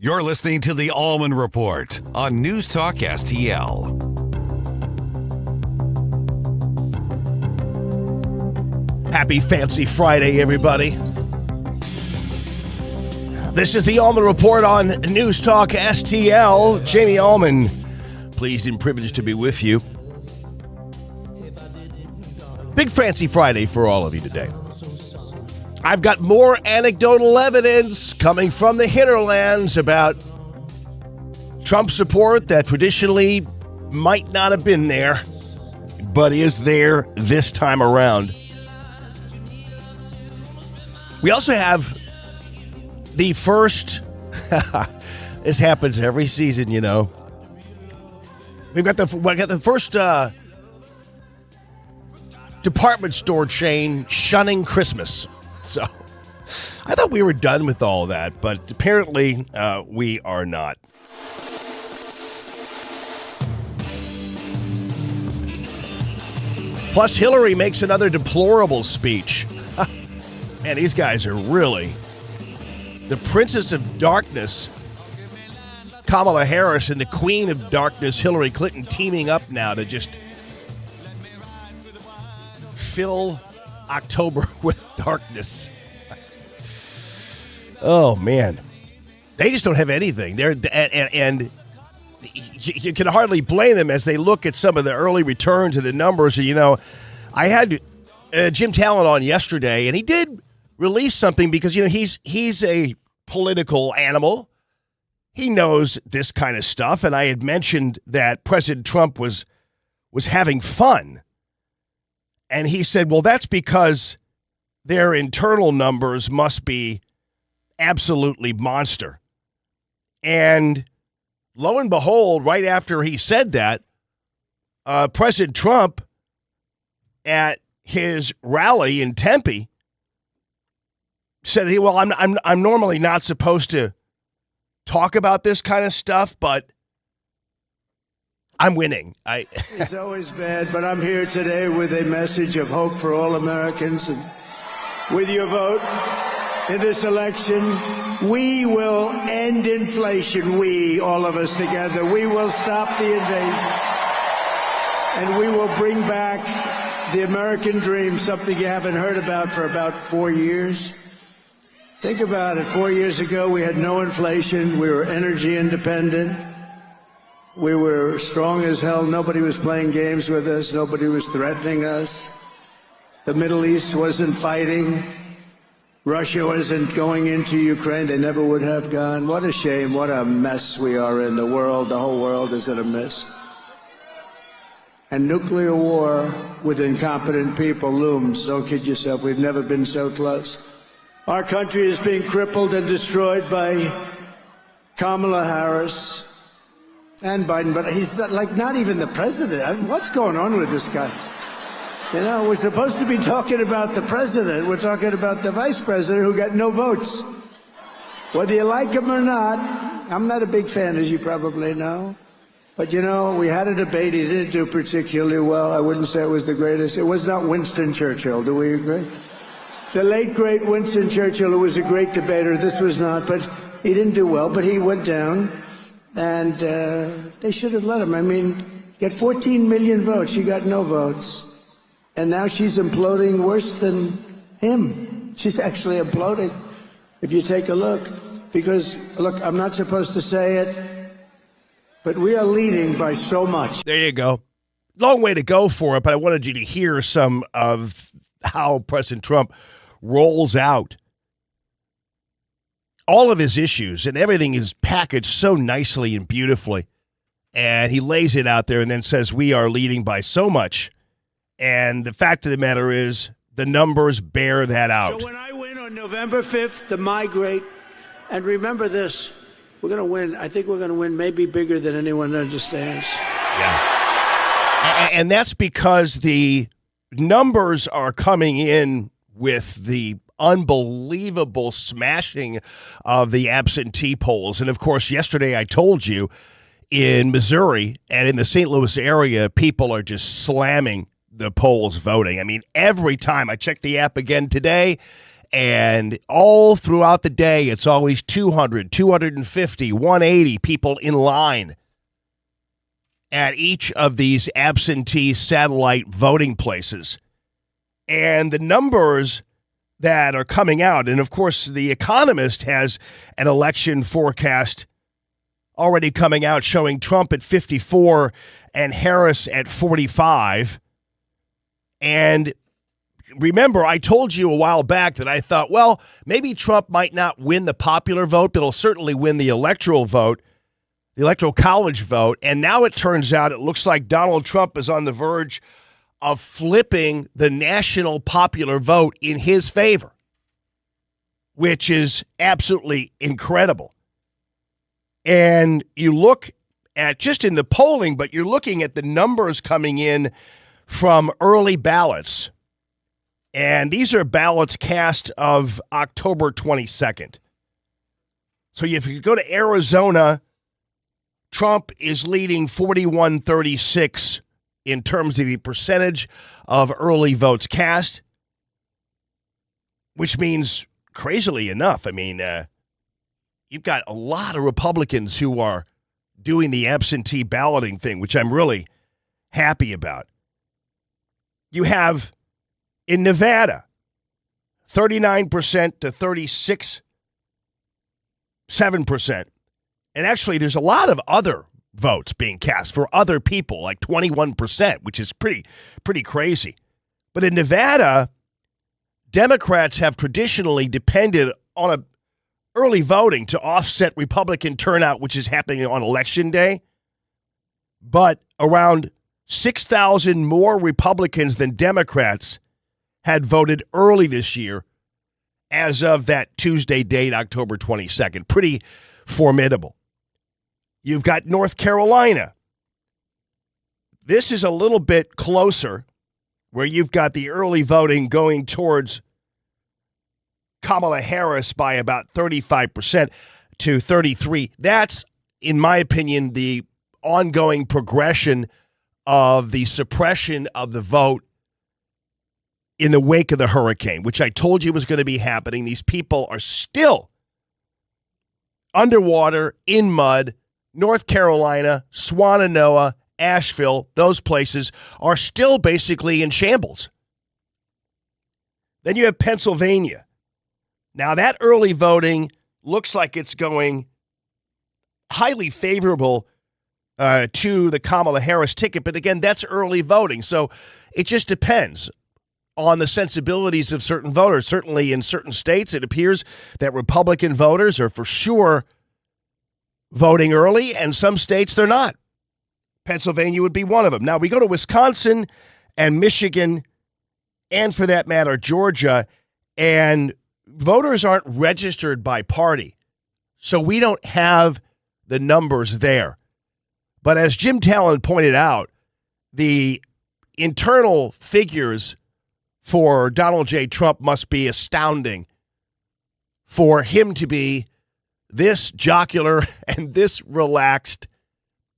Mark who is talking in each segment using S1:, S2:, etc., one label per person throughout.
S1: You're listening to the Allman Report on NewsTalkSTL.
S2: Happy Fancy Friday, everybody. This is the Allman Report on NewsTalkSTL. Jamie Allman, pleased and privileged to be with you. Big Fancy Friday for all of you today. I've got more anecdotal evidence coming from the hinterlands about Trump support that traditionally might not have been there, but is there this time around. We also have the first, this happens every season, you know. We got the first department store chain shunning Christmas. So I thought we were done with all that, but apparently we are not. Plus, Hillary makes another deplorable speech. Man, these guys are really the Princess of Darkness, Kamala Harris, and the Queen of Darkness, Hillary Clinton, teaming up now to just fill October with darkness. Oh, man. They just don't have anything. And you can hardly blame them as they look at some of the early returns and the numbers. You know, I had Jim Talent on yesterday, and he did release something because, you know, he's a political animal. He knows this kind of stuff, and I had mentioned that President Trump was having fun. And he said, well, that's because their internal numbers must be absolutely monster. And lo and behold, right after he said that, President Trump at his rally in Tempe said, "Hey, well, I'm normally not supposed to talk about this kind of stuff, but I'm winning."
S3: It's always bad, but I'm here today with a message of hope for all Americans. And with your vote in this election, we will end inflation. We, all of us together, we will stop the invasion. And we will bring back the American dream, something you haven't heard about for about 4 years. Think about it. 4 years ago, we had no inflation. We were energy independent. We were strong as hell. Nobody was playing games with us. Nobody was threatening us. The Middle East wasn't fighting. Russia wasn't going into Ukraine. They never would have gone. What a shame. What a mess we are in. The world, the whole world is in a mess. And nuclear war with incompetent people looms. Don't kid yourself. We've never been so close. Our country is being crippled and destroyed by Kamala Harris and Biden, but he's like not even the president. I mean, what's going on with this guy? You know, we're supposed to be talking about the president. We're talking about the vice president who got no votes. Whether you like him or not, I'm not a big fan, as you probably know. But, you know, we had a debate. He didn't do particularly well. I wouldn't say it was the greatest. It was not Winston Churchill. Do we agree? The late, great Winston Churchill, who was a great debater. This was not, but he didn't do well, but he went down. And they should have let him. I mean, he got 14 million votes. She got no votes. And now she's imploding worse than him. She's actually imploding, if you take a look. Because, look, I'm not supposed to say it, but we are leading by so much.
S2: There you go. Long way to go for it, but I wanted you to hear some of how President Trump rolls out all of his issues, and everything is packaged so nicely and beautifully. And he lays it out there and then says, we are leading by so much. And the fact of the matter is, the numbers bear that out.
S3: So when I win on November 5th to migrate, and remember this, we're going to win. I think we're going to win maybe bigger than anyone understands.
S2: Yeah. And that's because the numbers are coming in with the unbelievable smashing of the absentee polls. And, of course, yesterday I told you in Missouri and in the St. Louis area, people are just slamming the polls voting. I mean, every time I check the app again today, And all throughout the day, it's always 200, 250, 180 people in line at each of these absentee satellite voting places. And the numbers that are coming out, and of course, The Economist has an election forecast already coming out showing Trump at 54 and Harris at 45. And remember, I told you a while back that I thought, well, maybe Trump might not win the popular vote, but he'll certainly win the electoral vote, the electoral college vote. And now it turns out it looks like Donald Trump is on the verge of flipping the national popular vote in his favor, which is absolutely incredible. And you look at just in the polling, but you're looking at the numbers coming in from early ballots. And these are ballots cast of October 22nd. So if you go to Arizona, Trump is leading 41-36 in terms of the percentage of early votes cast, which means, crazily enough, I mean, you've got a lot of Republicans who are doing the absentee balloting thing, which I'm really happy about. You have in Nevada, 39% to 36.7%. And actually, there's a lot of other votes being cast for other people, like 21%, which is pretty crazy. But in Nevada, Democrats have traditionally depended on early voting to offset Republican turnout, which is happening on Election Day. But around 6,000 more Republicans than Democrats had voted early this year as of that Tuesday date, October 22nd. Pretty formidable. You've got North Carolina. This is a little bit closer, where you've got the early voting going towards Kamala Harris by about 35% to 33%. That's, in my opinion, the ongoing progression of the suppression of the vote in the wake of the hurricane, which I told you was going to be happening. These people are still underwater, in mud. North Carolina, Swannanoa, Asheville, those places are still basically in shambles. Then you have Pennsylvania. Now, that early voting looks like it's going highly favorable to the Kamala Harris ticket. But again, that's early voting. So it just depends on the sensibilities of certain voters. Certainly in certain states, it appears that Republican voters are for sure voting early, and some states they're not. Pennsylvania would be one of them. Now, we go to Wisconsin and Michigan, and for that matter, Georgia, and voters aren't registered by party. So we don't have the numbers there. But as Jim Talon pointed out, the internal figures for Donald J. Trump must be astounding for him to be this jocular and this relaxed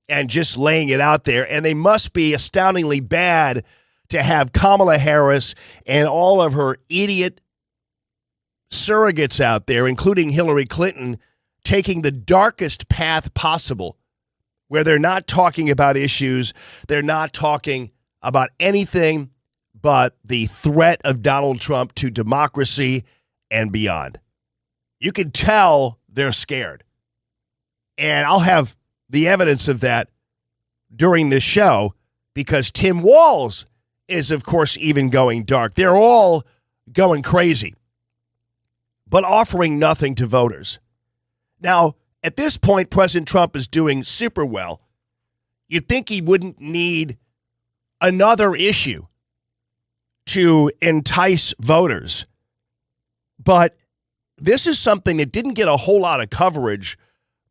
S2: and just laying it out there. And they must be astoundingly bad to have Kamala Harris and all of her idiot surrogates out there, including Hillary Clinton, taking the darkest path possible, where they're not talking about issues. They're not talking about anything but the threat of Donald Trump to democracy and beyond. You can tell they're scared. And I'll have the evidence of that during this show, because Tim Walz is, of course, even going dark. They're all going crazy, but offering nothing to voters. Now, at this point, President Trump is doing super well. You'd think he wouldn't need another issue to entice voters. But this is something that didn't get a whole lot of coverage,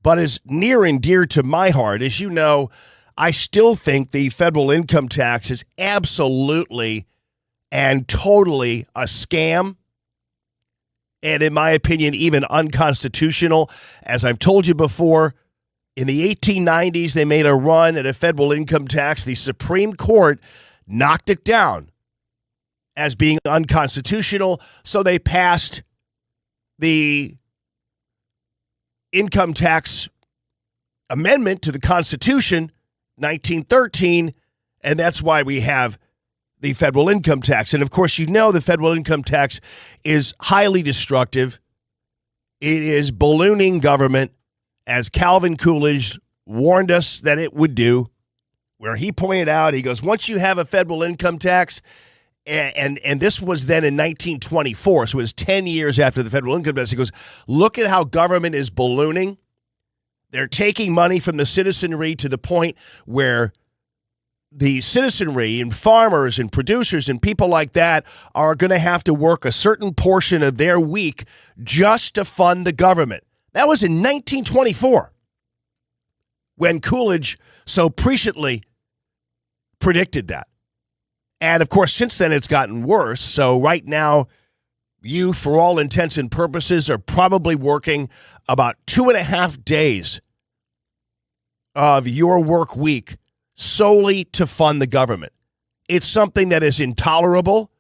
S2: but is near and dear to my heart. As you know, I still think the federal income tax is absolutely and totally a scam. And in my opinion, even unconstitutional. As I've told you before, in the 1890s, they made a run at a federal income tax. The Supreme Court knocked it down as being unconstitutional, so they passed the income tax amendment to the Constitution, 1913, and that's why we have the federal income tax. And of course, you know the federal income tax is highly destructive. It is ballooning government, as Calvin Coolidge warned us that it would do, where he pointed out, he goes, once you have a federal income tax, and this was then in 1924, so it was 10 years after the federal income tax, he goes, look at how government is ballooning. They're taking money from the citizenry to the point where the citizenry and farmers and producers and people like that are going to have to work a certain portion of their week just to fund the government. That was in 1924 when Coolidge so presciently predicted that. And of course, since then, it's gotten worse. So right now, you, for all intents and purposes, are probably working about 2.5 days of your work week solely to fund the government. It's something that is intolerable,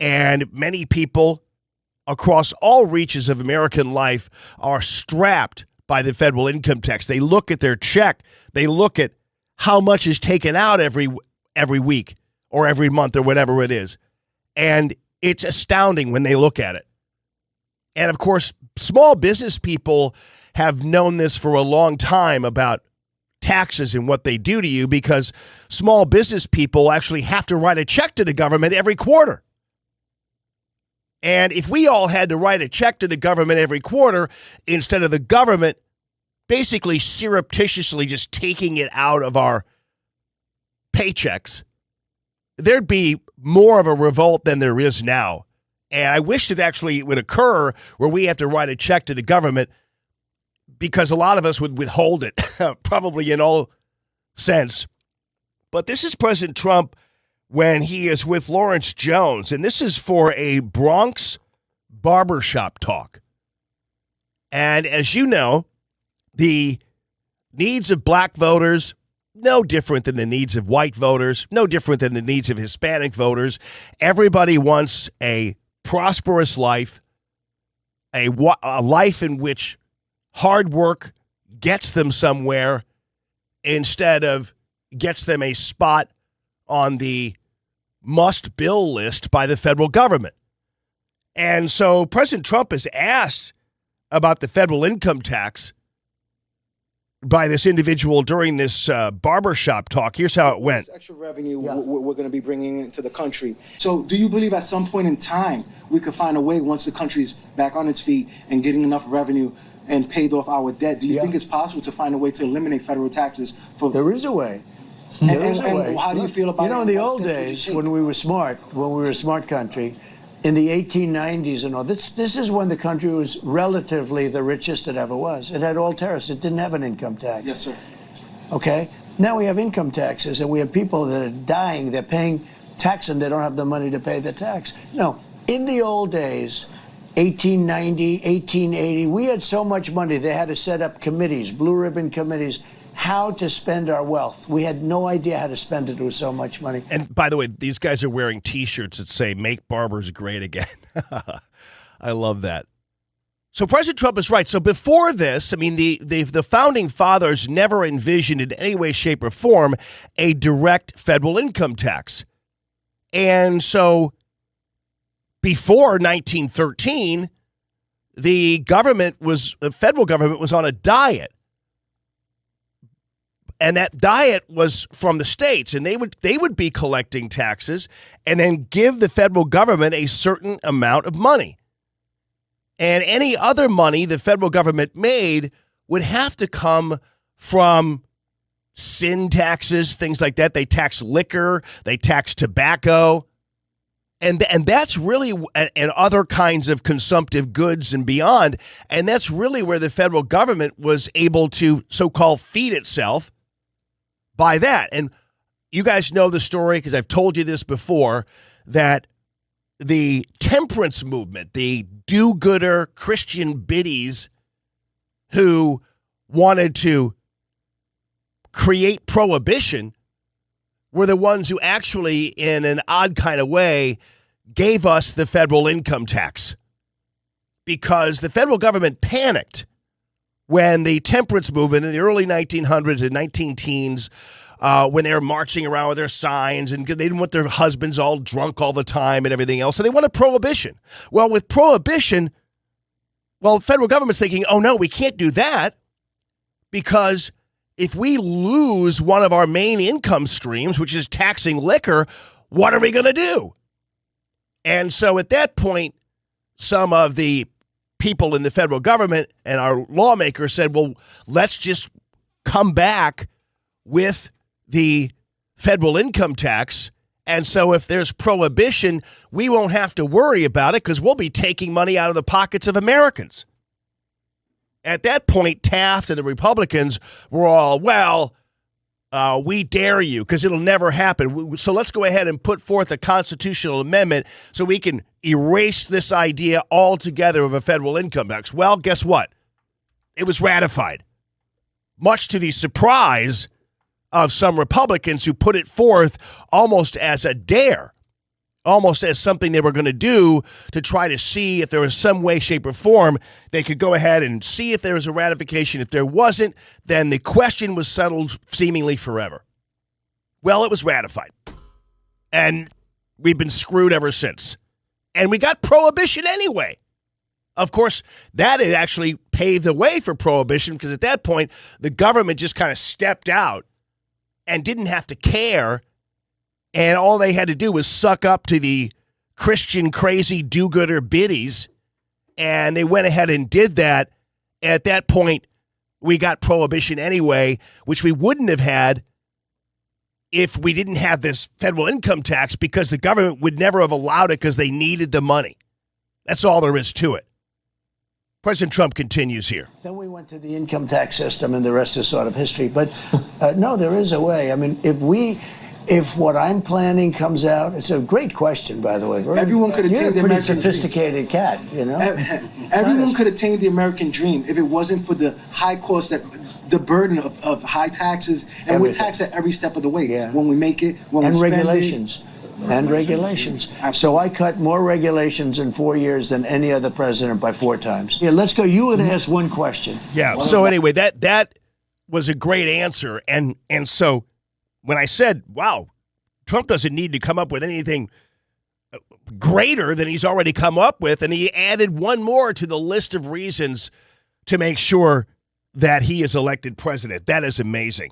S2: and many people across all reaches of American life are strapped by the federal income tax. They look at their check. They look at how much is taken out every week or every month or whatever it is. And it's astounding when they look at it. And of course, small business people have known this for a long time about taxes and what they do to you, because small business people actually have to write a check to the government every quarter. And if we all had to write a check to the government every quarter instead of the government basically surreptitiously just taking it out of our paychecks, there'd be more of a revolt than there is now. And I wish it actually would occur where we have to write a check to the government, because a lot of us would withhold it, probably in all sense. But this is President Trump when he is with Lawrence Jones, and this is for a Bronx barbershop talk. And as you know, the needs of black voters, no different than the needs of white voters, no different than the needs of Hispanic voters. Everybody wants a prosperous life, a life in which hard work gets them somewhere instead of gets them a spot on the must-bill list by the federal government. And so President Trump is asked about the federal income tax by this individual during this barbershop talk. Here's how it went.
S4: Extra revenue we're going to be bringing into the country. So do you believe at some point in time we could find a way, once the country's back on its feet and getting enough revenue and paid off our debt, do you think it's possible to find a way to eliminate federal taxes?
S5: There is a way.
S4: And how do you feel about it?
S5: You know, in the old days, when we were a smart country, in the 1890s and all, this is when the country was relatively the richest it ever was. It had all tariffs. It didn't have an income tax.
S4: Yes, sir.
S5: Okay? Now we have income taxes, and we have people that are dying. They're paying tax, and they don't have the money to pay the tax. No, in the old days, 1890, 1880, we had so much money, they had to set up committees, blue ribbon committees, how to spend our wealth. We had no idea how to spend it with so much money.
S2: And by the way, these guys are wearing T-shirts that say, "Make barbers great again." I love that. So President Trump is right. So before this, I mean, the founding fathers never envisioned in any way, shape, or form a direct federal income tax. And so before 1913, the federal government was on a diet. And that diet was from the states, and they would be collecting taxes and then give the federal government a certain amount of money. And any other money the federal government made would have to come from sin taxes, things like that. They tax liquor, they tax tobacco, and that's really, and other kinds of consumptive goods and beyond. And that's really where the federal government was able to so-called feed itself by that. And you guys know the story, because I've told you this before, that the temperance movement, the do-gooder Christian biddies who wanted to create prohibition, were the ones who actually, in an odd kind of way, gave us the federal income tax. because the federal government panicked when the temperance movement in the early 1900s and 19-teens, when they were marching around with their signs and they didn't want their husbands all drunk all the time and everything else. So they wanted prohibition. Well, with prohibition, the federal government's thinking, oh, no, we can't do that because if we lose one of our main income streams, which is taxing liquor, what are we going to do? And so at that point, some of the people in the federal government and our lawmakers said, well, let's just come back with the federal income tax. And so if there's prohibition, we won't have to worry about it because we'll be taking money out of the pockets of Americans. At that point, Taft and the Republicans were all, we dare you because it'll never happen. So let's go ahead and put forth a constitutional amendment so we can erase this idea altogether of a federal income tax. Well, guess what? It was ratified, much to the surprise of some Republicans who put it forth almost as a dare, almost as something they were going to do to try to see if there was some way, shape, or form they could go ahead and see if there was a ratification. If there wasn't, then the question was settled seemingly forever. Well, it was ratified, and we've been screwed ever since. And we got prohibition anyway. Of course, that had actually paved the way for prohibition because at that point, the government just kind of stepped out and didn't have to care. And all they had to do was suck up to the Christian crazy do-gooder biddies. And they went ahead and did that. And at that point, we got prohibition anyway, which we wouldn't have had if we didn't have this federal income tax because the government would never have allowed it because they needed the money. That's all there is to it. President Trump continues here.
S5: Then we went to the income tax system and the rest is sort of history. But no, there is a way. I mean, if what I'm planning comes out, it's a great question, by the way.
S4: Everyone could attain the American
S5: sophisticated cat, you know.
S4: Everyone could attain the American dream if it wasn't for the high cost the burden of high taxes, and everything. We're taxed at every step of the way. Yeah. When we make it, when we spend
S5: regulations. And regulations. Absolutely. So I cut more regulations in 4 years than any other president by 4 times. Yeah, let's go. You would ask one question.
S2: Yeah. So anyway, that was a great answer, and so when I said, "Wow, Trump doesn't need to come up with anything greater than he's already come up with," and he added one more to the list of reasons to make sure that he is elected president. That is amazing.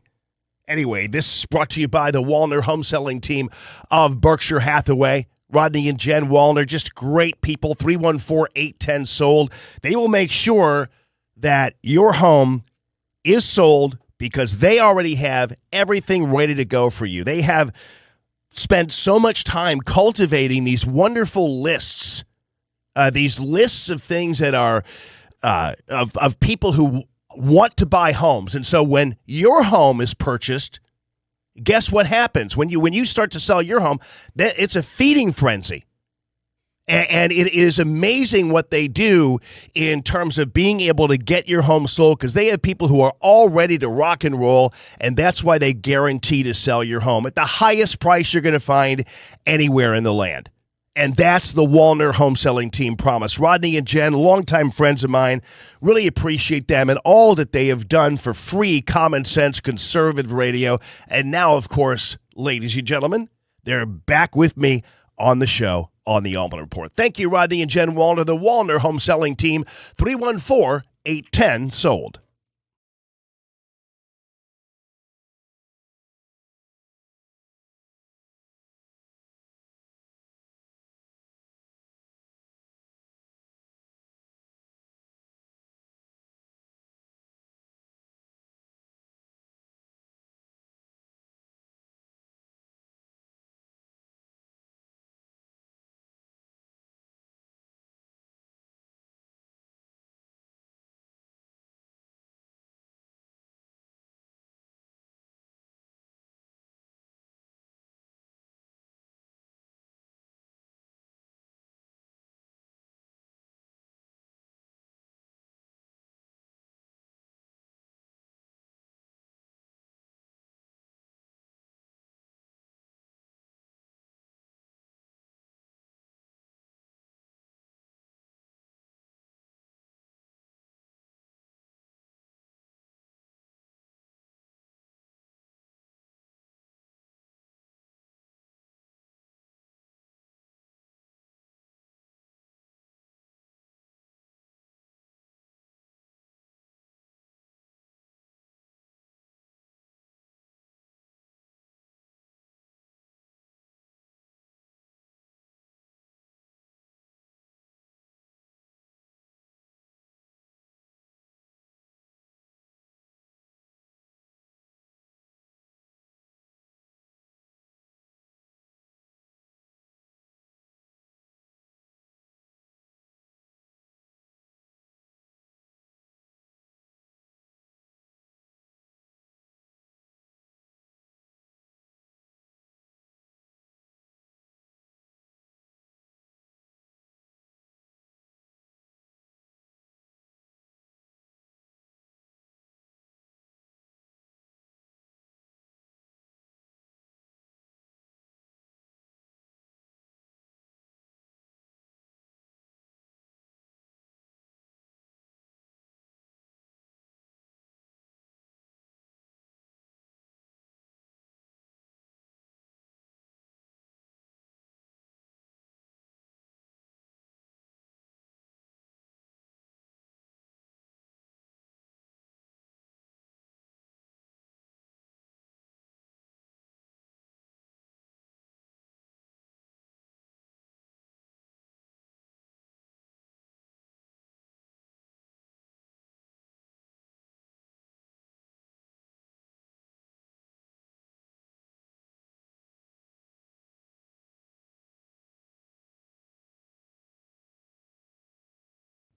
S2: Anyway, this is brought to you by the Wallner home selling team of Berkshire Hathaway. Rodney and Jen Wallner, just great people, 314-810-SOLD. They will make sure that your home is sold because they already have everything ready to go for you. They have spent so much time cultivating these wonderful lists, these lists of things that are of people who want to buy homes. And so when your home is purchased, guess what happens? When you start to sell your home, it's a feeding frenzy. And it is amazing what they do in terms of being able to get your home sold because they have people who are all ready to rock and roll, and that's why they guarantee to sell your home at the highest price you're going to find anywhere in the land. And that's the Wallner home selling team promise. Rodney and Jen, longtime friends of mine, really appreciate them and all that they have done for free, common sense, conservative radio. And now, of course, ladies and gentlemen, they're back with me on the show on the Allman Report. Thank you, Rodney and Jen Wallner, the Wallner home selling team, 314-810-SOLD.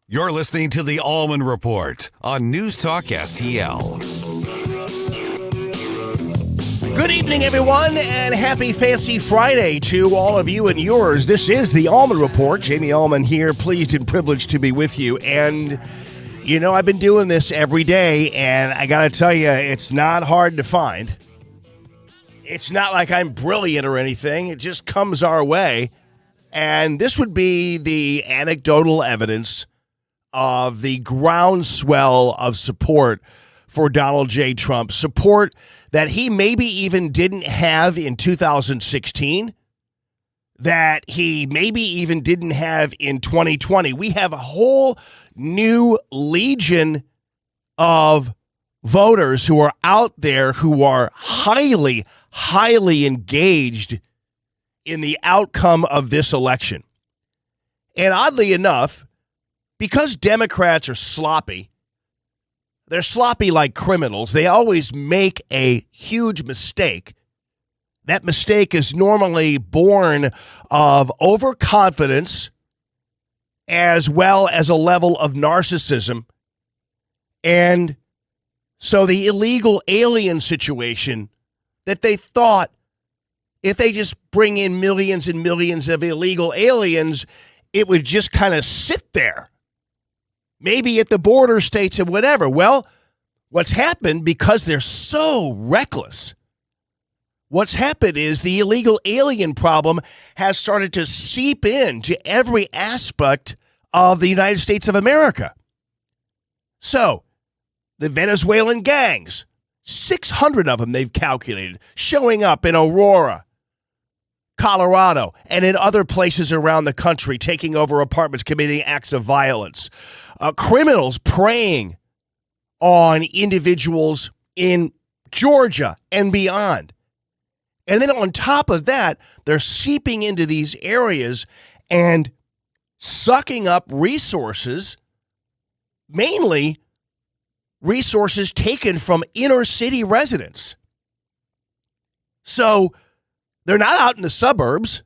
S1: You're listening to the Allman Report on NewsTalkSTL.
S2: Good evening, everyone, and happy Fancy Friday to all of you and yours. This is the Allman Report. Jamie Allman here, pleased and privileged to be with you. And, you know, I've been doing this every day, and I got to tell you, it's not hard to find. It's not like I'm brilliant or anything. It just comes our way. And this would be the anecdotal evidence of the groundswell of support for Donald J. Trump, support that he maybe even didn't have in 2016, that he maybe even didn't have in 2020. We have a whole new legion of voters who are out there who are highly, highly engaged in the outcome of this election. And oddly enough, because Democrats are sloppy, they're sloppy like criminals. They always make a huge mistake. That mistake is normally born of overconfidence as well as a level of narcissism. And so the illegal alien situation that they thought if they just bring in millions and millions of illegal aliens, it would just kind of sit there. Maybe at the border states and whatever. Well, what's happened, because they're so reckless, what's happened is the illegal alien problem has started to seep into every aspect of the United States of America. So, the Venezuelan gangs, 600 of them they've calculated, showing up in Aurora, Colorado, and in other places around the country, taking over apartments, committing acts of violence. Criminals preying on individuals in Georgia and beyond. And then on top of that, they're seeping into these areas and sucking up resources, mainly resources taken from inner city residents. So they're not out in the suburbs.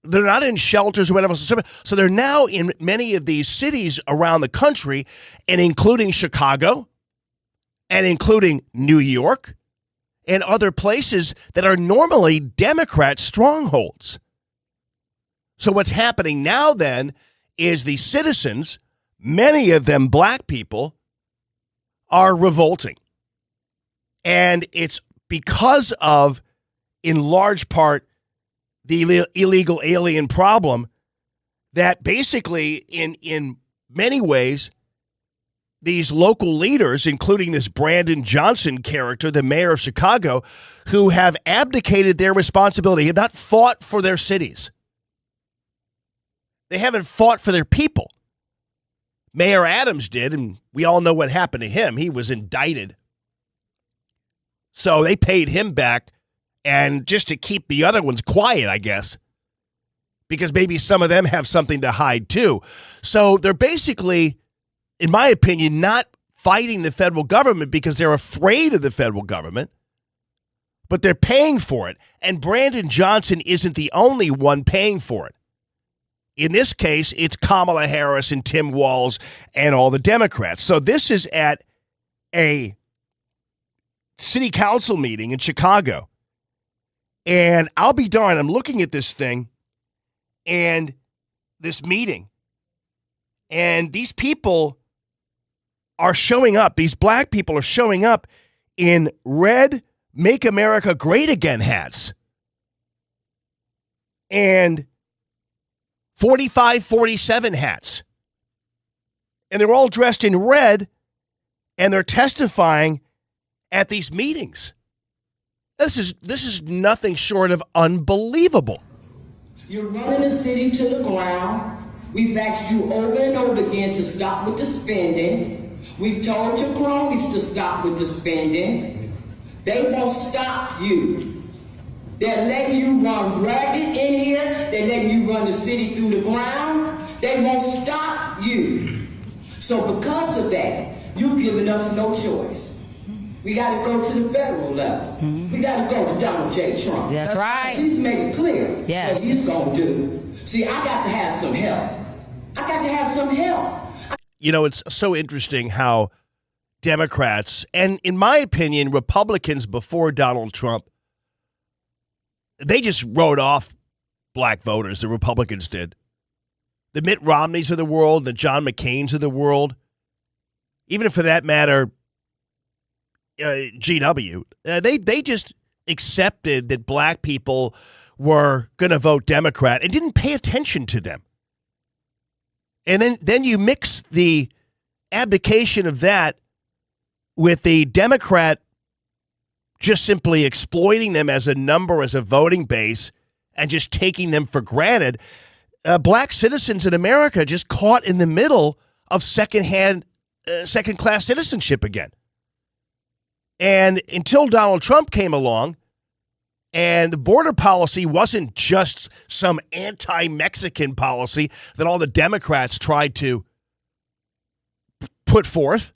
S2: They're not in shelters or whatever. So they're now in many of these cities around the country, and including Chicago, and including New York, and other places that are normally Democrat strongholds. So what's happening now then is the citizens, many of them black people, are revolting. And it's because of, in large part, the illegal alien problem that basically, in many ways, these local leaders, including this Brandon Johnson character, the mayor of Chicago, who have abdicated their responsibility, have not fought for their cities. They haven't fought for their people. Mayor Adams did, and we all know what happened to him. He was indicted. So they paid him back, and just to keep the other ones quiet, I guess, because maybe some of them have something to hide too. So they're basically, in my opinion, not fighting the federal government because they're afraid of the federal government, but they're paying for it. And Brandon Johnson isn't the only one paying for it. In this case, it's Kamala Harris and Tim Walz and all the Democrats. So this is at a city council meeting in Chicago. And I'll be darned, I'm looking at this thing and this meeting, and these people are showing up. These black people are showing up in red Make America Great Again hats and 45-47 hats. And they're all dressed in red, and they're testifying at these meetings. This is nothing short of unbelievable.
S6: You're running the city to the ground. We've asked you over and over again to stop with the spending. We've told your cronies to stop with the spending. They won't stop you. They're letting you run ragged in here. They're letting you run the city through the ground. They won't stop you. So because of that, you've given us no choice. We got to go to the federal level. Mm-hmm. We got to go to Donald J. Trump.
S7: That's right.
S6: He's made it clear
S7: yes.
S6: what he's going to do. See, I got to have some help. I I got to have some help.
S2: You know, it's so interesting how Democrats, and in my opinion, Republicans before Donald Trump, they just wrote off black voters, the Republicans did. The Mitt Romneys of the world, the John McCains of the world, even for that matter, GW, they just accepted that black people were going to vote Democrat and didn't pay attention to them. And then you mix the abdication of that with the Democrat just simply exploiting them as a number, as a voting base, and just taking them for granted. Black citizens in America just caught in the middle of second-class citizenship again. And until Donald Trump came along, and the border policy wasn't just some anti-Mexican policy that all the Democrats tried to put forth.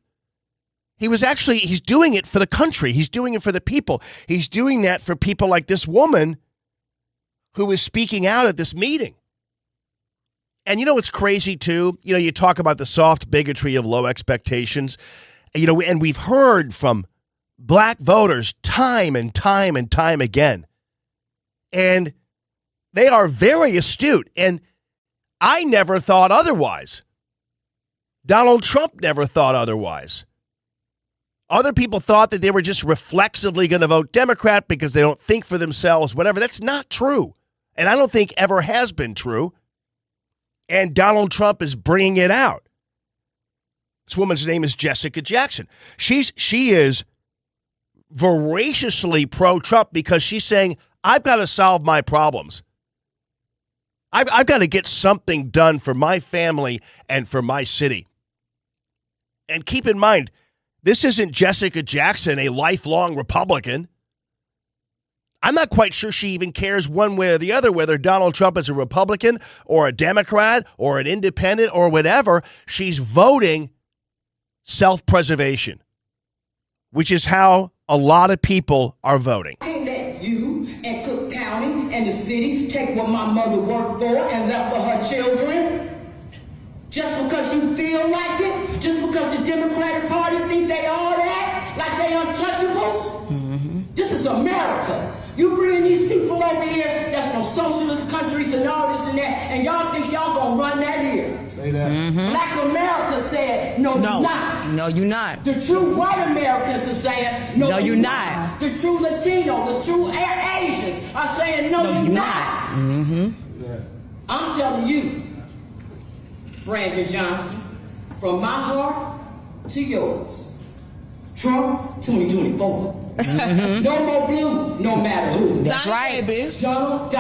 S2: He's doing it for the country. He's doing it for the people. He's doing that for people like this woman who is speaking out at this meeting. And you know what's crazy too? You know, you talk about the soft bigotry of low expectations. You know, and we've heard from black voters time and time and time again. And they are very astute. And I never thought otherwise. Donald Trump never thought otherwise. Other people thought that they were just reflexively going to vote Democrat because they don't think for themselves, whatever. That's not true. And I don't think ever has been true. And Donald Trump is bringing it out. This woman's name is Jessica Jackson. She is voraciously pro-Trump because she's saying, I've got to solve my problems. I've got to get something done for my family and for my city. And keep in mind, this isn't Jessica Jackson, a lifelong Republican. I'm not quite sure she even cares one way or the other whether Donald Trump is a Republican or a Democrat or an independent or whatever. She's voting self-preservation, which is how a lot of people are voting.
S6: I can't let you and Cook County and the city take what my mother worked for and left for her children. Just because you feel like it, just because the Democratic Party think they all that, like they untouchables. Mm-hmm. This is America. You bring these people over here that's from socialist countries and all this and that, and y'all think y'all gonna run that here. Say that. Mm-hmm. Black America said, no, you're not.
S7: No, you're not.
S6: The true white Americans are saying, no, you're not. The true Latino, the true Asians are saying, no, you're not.
S7: Mm-hmm.
S6: I'm telling you, Brandon Johnson, from my heart to yours, Trump 2024. Mm-hmm. No more blue, no matter who.
S7: That's right, baby.
S6: Donald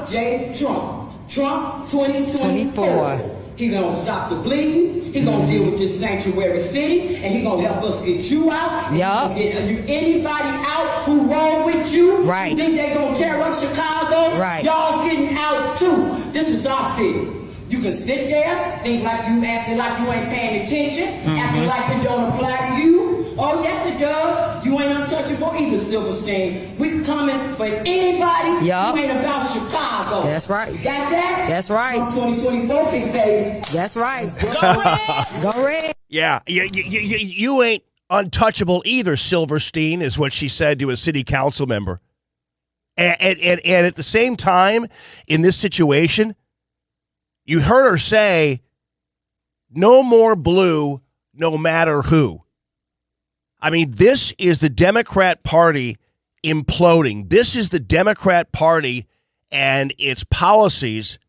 S6: J. Trump. Trump 2024. He gonna stop the bleeding. He gonna deal with this sanctuary city, and he gonna help us get you out.
S7: Yup.
S6: Get anybody out who roll with you.
S7: Right.
S6: You think they gonna tear up Chicago?
S7: Right.
S6: Y'all getting out too. This is our city. You can sit there, think like you acting like you ain't paying attention, acting like it don't apply to you. Oh, yes, it does. You ain't untouchable either, Silverstein. We coming for anybody who ain't about Chicago.
S7: That's right.
S6: You got that?
S7: That's right.
S6: 2024, big baby.
S7: That's right. Go red. Go red.
S2: Yeah, you ain't untouchable either, Silverstein, is what she said to a city council member. And at the same time, in this situation, you heard her say, no more blue, no matter who. I mean, this is the Democrat Party imploding. This is the Democrat Party and its policies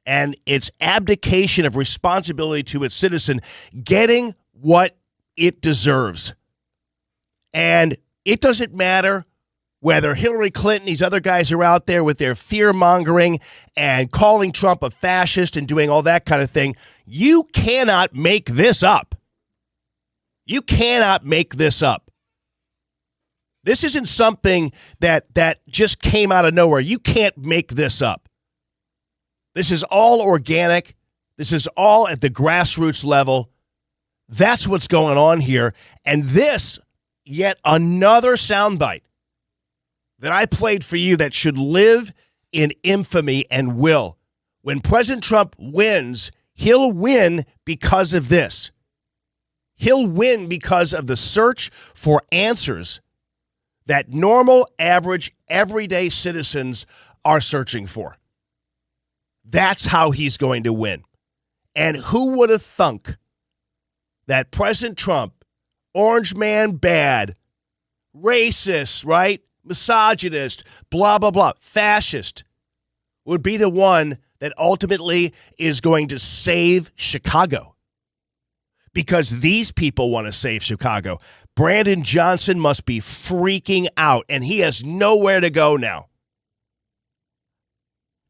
S2: and its abdication of responsibility to its citizen getting what it deserves. And it doesn't matter whether Hillary Clinton, these other guys are out there with their fear-mongering and calling Trump a fascist and doing all that kind of thing. You cannot make this up. You cannot make this up. This isn't something that just came out of nowhere. You can't make this up. This is all organic. This is all at the grassroots level. That's what's going on here. And this, yet another soundbite that I played for you that should live in infamy and will. When President Trump wins, He'll win because of this. He'll win because of the search for answers that normal, average, everyday citizens are searching for. That's how he's going to win. And who would have thunk that President Trump, orange man bad, racist, right? Misogynist, blah, blah, blah, fascist, would be the one that ultimately is going to save Chicago. Because these people want to save Chicago. Brandon Johnson must be freaking out, and he has nowhere to go now.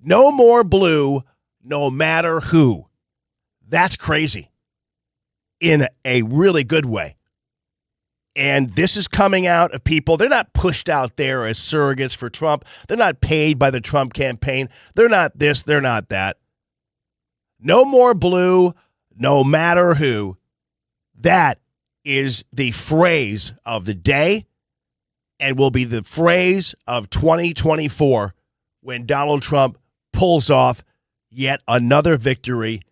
S2: No more blue, no matter who. That's crazy in a really good way. And this is coming out of people. They're not pushed out there as surrogates for Trump. They're not paid by the Trump campaign. They're not this. They're not that. No more blue, no matter who. That is the phrase of the day and will be the phrase of 2024 when Donald Trump pulls off yet another victory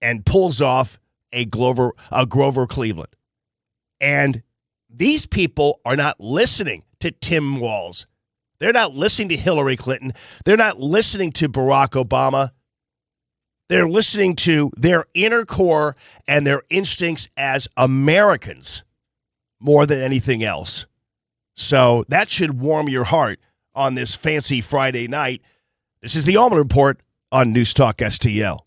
S2: and pulls off a Grover Cleveland. And these people are not listening to Tim Walz. They're not listening to Hillary Clinton. They're not listening to Barack Obama. They're listening to their inner core and their instincts as Americans more than anything else. So that should warm your heart on this fancy Friday night. This is the Allman Report on News Talk STL.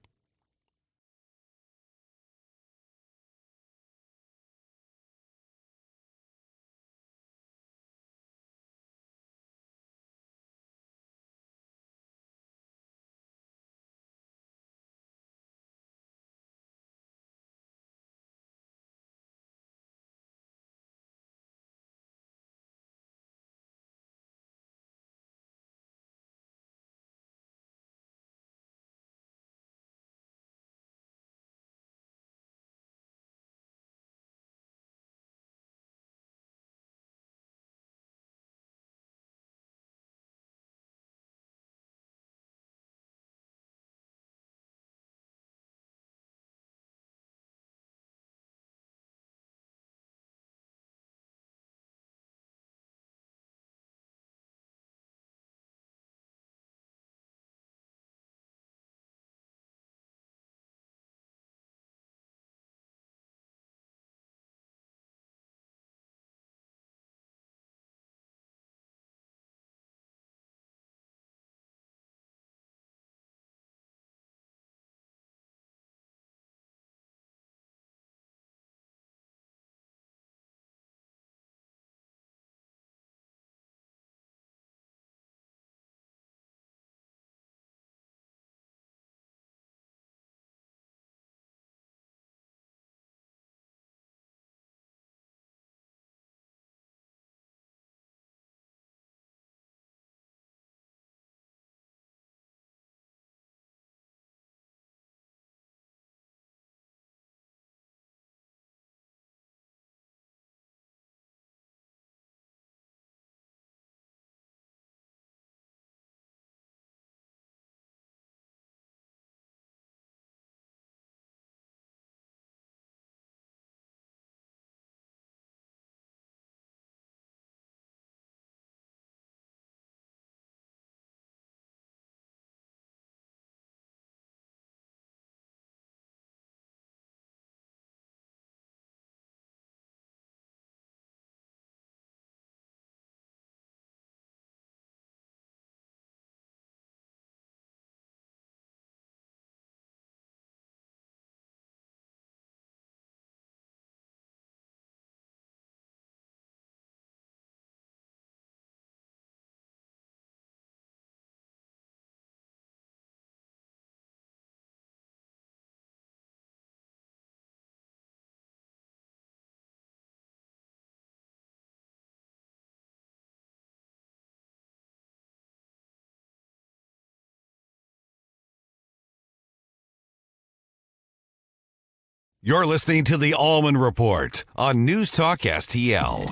S1: You're listening to the Allman Report on News Talk STL.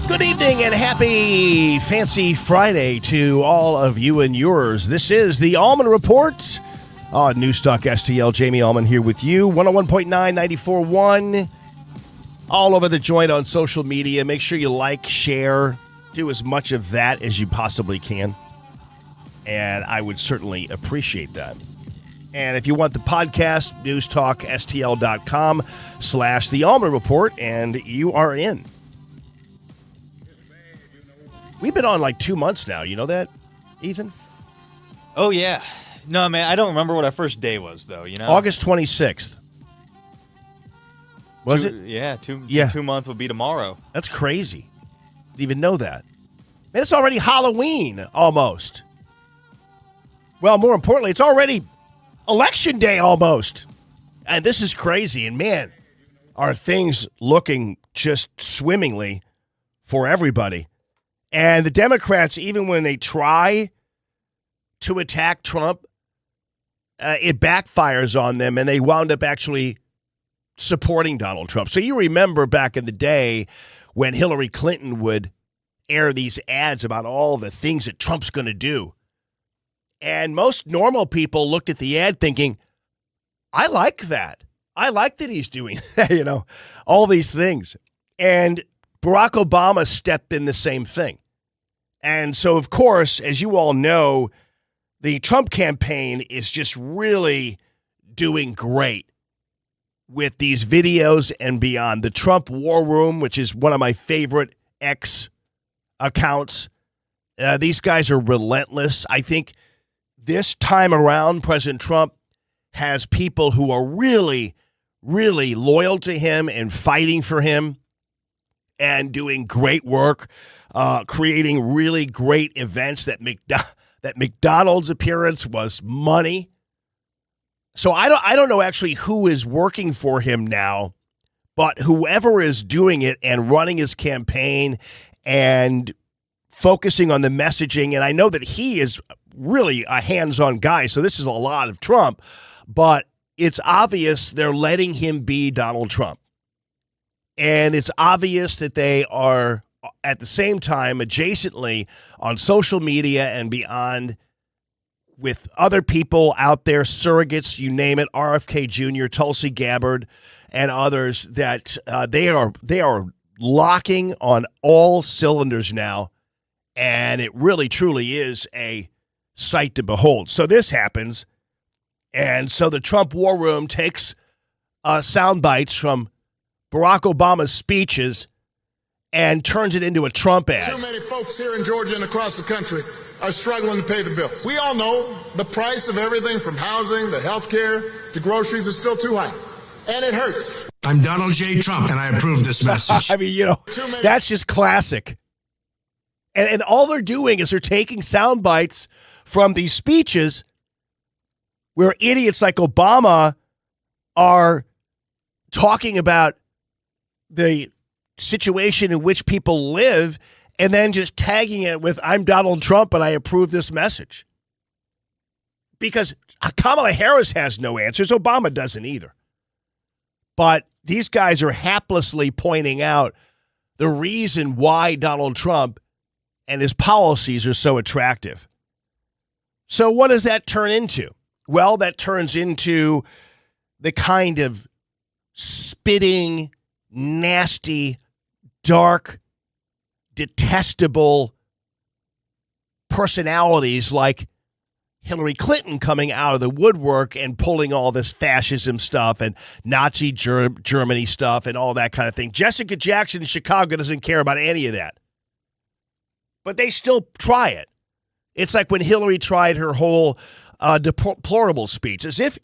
S2: Good evening and happy Fancy Friday to all of you and yours. This is the Allman Report on NewsTalkSTL. Jamie Allman here with you. 101.9, 94.1. All over the joint on social media. Make sure you like, share, do as much of that as you possibly can. And I would certainly appreciate that. And if you want the podcast, newstalkstl.com/The Allman Report, and you are in. We've been on like 2 months now. You know that, Ethan?
S8: Oh, yeah. No, man, I don't remember what our first day was, though, you know?
S2: August 26th. Was it?
S8: Yeah, 2 months will be tomorrow.
S2: That's crazy. Didn't even know that. Man, it's already Halloween, almost. Well, more importantly, it's already Election Day, almost. And this is crazy. And, man, are things looking just swimmingly for everybody. And the Democrats, even when they try to attack Trump, it backfires on them, and they wound up actually supporting Donald Trump. So you remember back in the day when Hillary Clinton would air these ads about all the things that Trump's going to do. And most normal people looked at the ad thinking, I like that. I like that he's doing that, all these things. And Barack Obama stepped in the same thing. And so, of course, as you all know, the Trump campaign is just really doing great with these videos and beyond. The Trump War Room, which is one of my favorite X accounts, these guys are relentless. I think this time around, President Trump has people who are really, really loyal to him and fighting for him and doing great work, creating really great events. That McDonald's appearance was money. So I don't know actually who is working for him now, but whoever is doing it and running his campaign and focusing on the messaging, and I know that he is really a hands-on guy, so this is a lot of Trump, but it's obvious they're letting him be Donald Trump. And it's obvious that they are, at the same time, adjacently on social media and beyond, with other people out there, surrogates, you name it, RFK Jr., Tulsi Gabbard, and others, that they are locking on all cylinders now, and it really, truly is a sight to behold. So this happens, and so the Trump War Room takes sound bites from Barack Obama's speeches and turns it into a Trump ad.
S9: Too many folks here in Georgia and across the country are struggling to pay the bills. We all know the price of everything from housing to health care to groceries is still too high, and it hurts.
S10: I'm Donald J. Trump, and I approve this message.
S2: I mean, that's just classic. And all they're doing is they're taking sound bites from these speeches where idiots like Obama are talking about the situation in which people live and then just tagging it with, I'm Donald Trump and I approve this message. Because Kamala Harris has no answers. Obama doesn't either. But these guys are haplessly pointing out the reason why Donald Trump and his policies are so attractive. So what does that turn into? Well, that turns into the kind of spitting, nasty, dark, detestable personalities like Hillary Clinton coming out of the woodwork and pulling all this fascism stuff and Nazi Germany stuff and all that kind of thing. Jessica Jackson in Chicago doesn't care about any of that. But they still try it. It's like when Hillary tried her whole deplorable speech, as if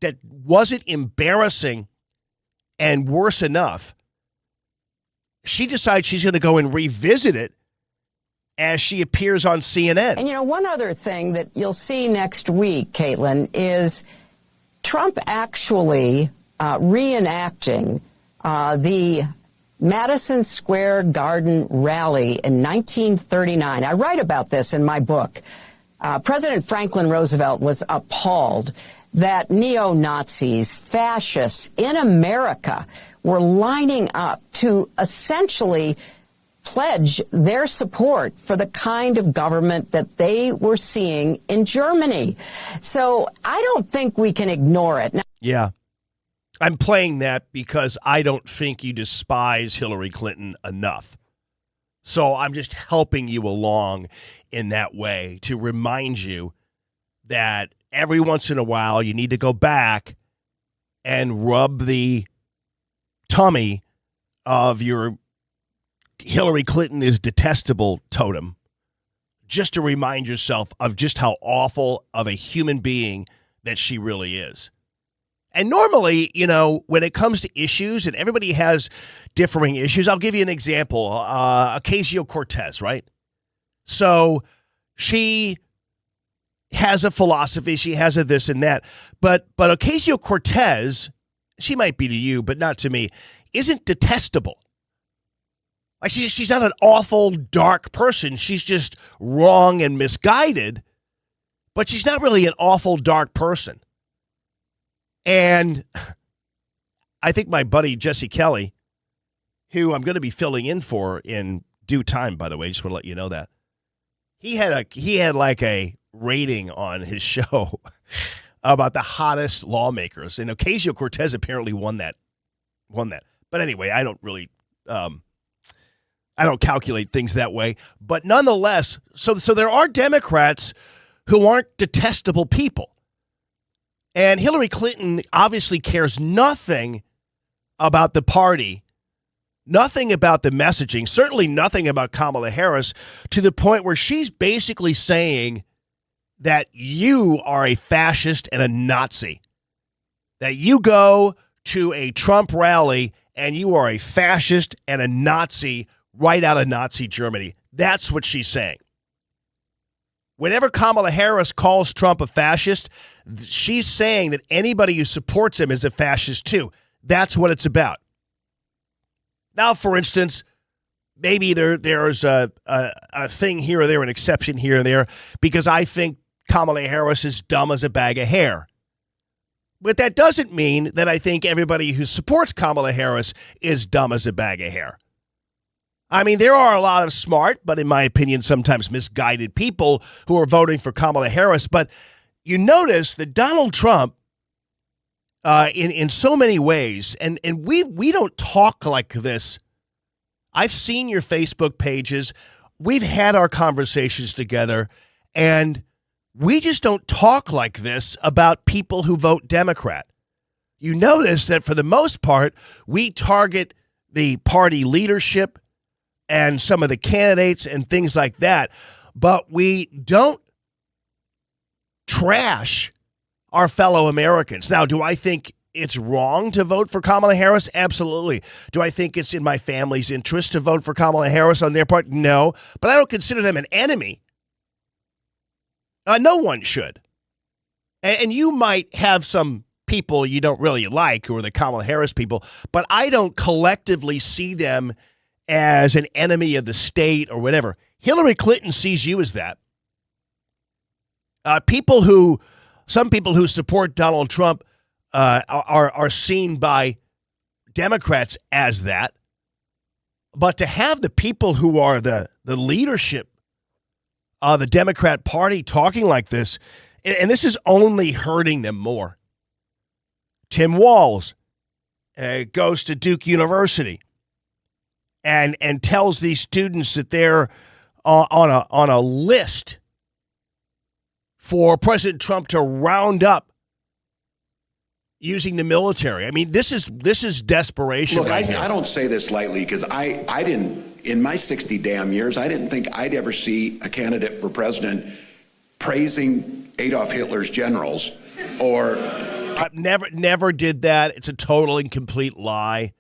S2: that wasn't embarrassing and worse enough. She decides she's going to go and revisit it as she appears on CNN.
S11: And, one other thing that you'll see next week, Caitlin, is Trump actually reenacting the Madison Square Garden rally in 1939. I write about this in my book. President Franklin Roosevelt was appalled that neo-Nazis, fascists in America were lining up to essentially pledge their support for the kind of government that they were seeing in Germany. So I don't think we can ignore it. Now,
S2: yeah. I'm playing that because I don't think you despise Hillary Clinton enough. So I'm just helping you along in that way to remind you that every once in a while you need to go back and rub the tummy of your Hillary Clinton is detestable totem, just to remind yourself of just how awful of a human being that she really is. And normally, you know, when it comes to issues, and everybody has differing issues, I'll give you an example. Ocasio-Cortez, right? So she has a philosophy, she has a this and that, but Ocasio-Cortez, she might be to you, but not to me, isn't detestable. Like she's not an awful, dark person. She's just wrong and misguided, but she's not really an awful, dark person. And I think my buddy Jesse Kelly, who I'm going to be filling in for in due time, by the way, just want to let you know that, he had like a rating on his show about the hottest lawmakers, and Ocasio-Cortez apparently won that. But anyway, I don't really I don't calculate things that way. But nonetheless, so there are Democrats who aren't detestable people. And Hillary Clinton obviously cares nothing about the party, nothing about the messaging, certainly nothing about Kamala Harris, to the point where she's basically saying that you are a fascist and a Nazi, that you go to a Trump rally and you are a fascist and a Nazi right out of Nazi Germany. That's what she's saying. Whenever Kamala Harris calls Trump a fascist, she's saying that anybody who supports him is a fascist too. That's what it's about. Now, for instance, maybe there's a thing here or there, an exception here and there, because I think Kamala Harris is dumb as a bag of hair. But that doesn't mean that I think everybody who supports Kamala Harris is dumb as a bag of hair. I mean, there are a lot of smart, but in my opinion, sometimes misguided people who are voting for Kamala Harris. But you notice that Donald Trump, in so many ways, and we don't talk like this. I've seen your Facebook pages. We've had our conversations together, and we just don't talk like this about people who vote Democrat. You notice that for the most part, we target the party leadership and some of the candidates and things like that, but we don't trash our fellow Americans. Now, do I think it's wrong to vote for Kamala Harris? Absolutely. Do I think it's in my family's interest to vote for Kamala Harris on their part? No, but I don't consider them an enemy. No one should. And you might have some people you don't really like who are the Kamala Harris people, but I don't collectively see them as an enemy of the state or whatever. Hillary Clinton sees you as that. Some people who support Donald Trump are seen by Democrats as that. But to have the people who are the leadership of the Democrat Party talking like this, and this is only hurting them more. Tim Walz goes to Duke University and tells these students that they're on a list for President Trump to round up using the military. I mean, this is desperation.
S12: Look, I don't say this lightly because I didn't, in my 60 damn years, I didn't think I'd ever see a candidate for president praising Adolf Hitler's generals or...
S2: Never did that. It's a total and complete lie.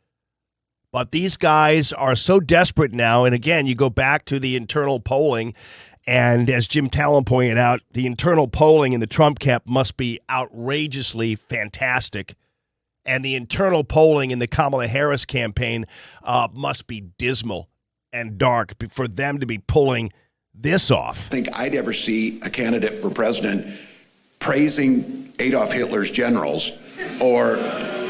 S2: But these guys are so desperate now. And again, you go back to the internal polling. And as Jim Talon pointed out, the internal polling in the Trump camp must be outrageously fantastic. And the internal polling in the Kamala Harris campaign must be dismal and dark for them to be pulling this off.
S12: I think I'd ever see a candidate for president praising Adolf Hitler's generals or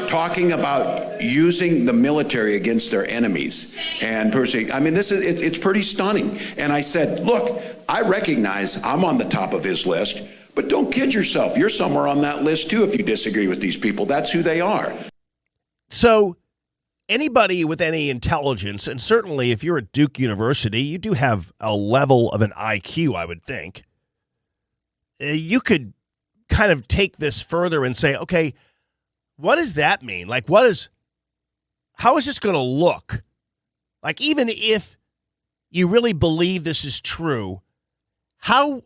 S12: talking about using the military against their enemies. And I mean, it's pretty stunning. And I said, look, I recognize I'm on the top of his list, but don't kid yourself. You're somewhere on that list, too, if you disagree with these people. That's who they are.
S2: So anybody with any intelligence, and certainly if you're at Duke University, you do have a level of an IQ, I would think. You could kind of take this further and say, okay, what does that mean? Like, how is this going to look? Like, even if you really believe this is true, how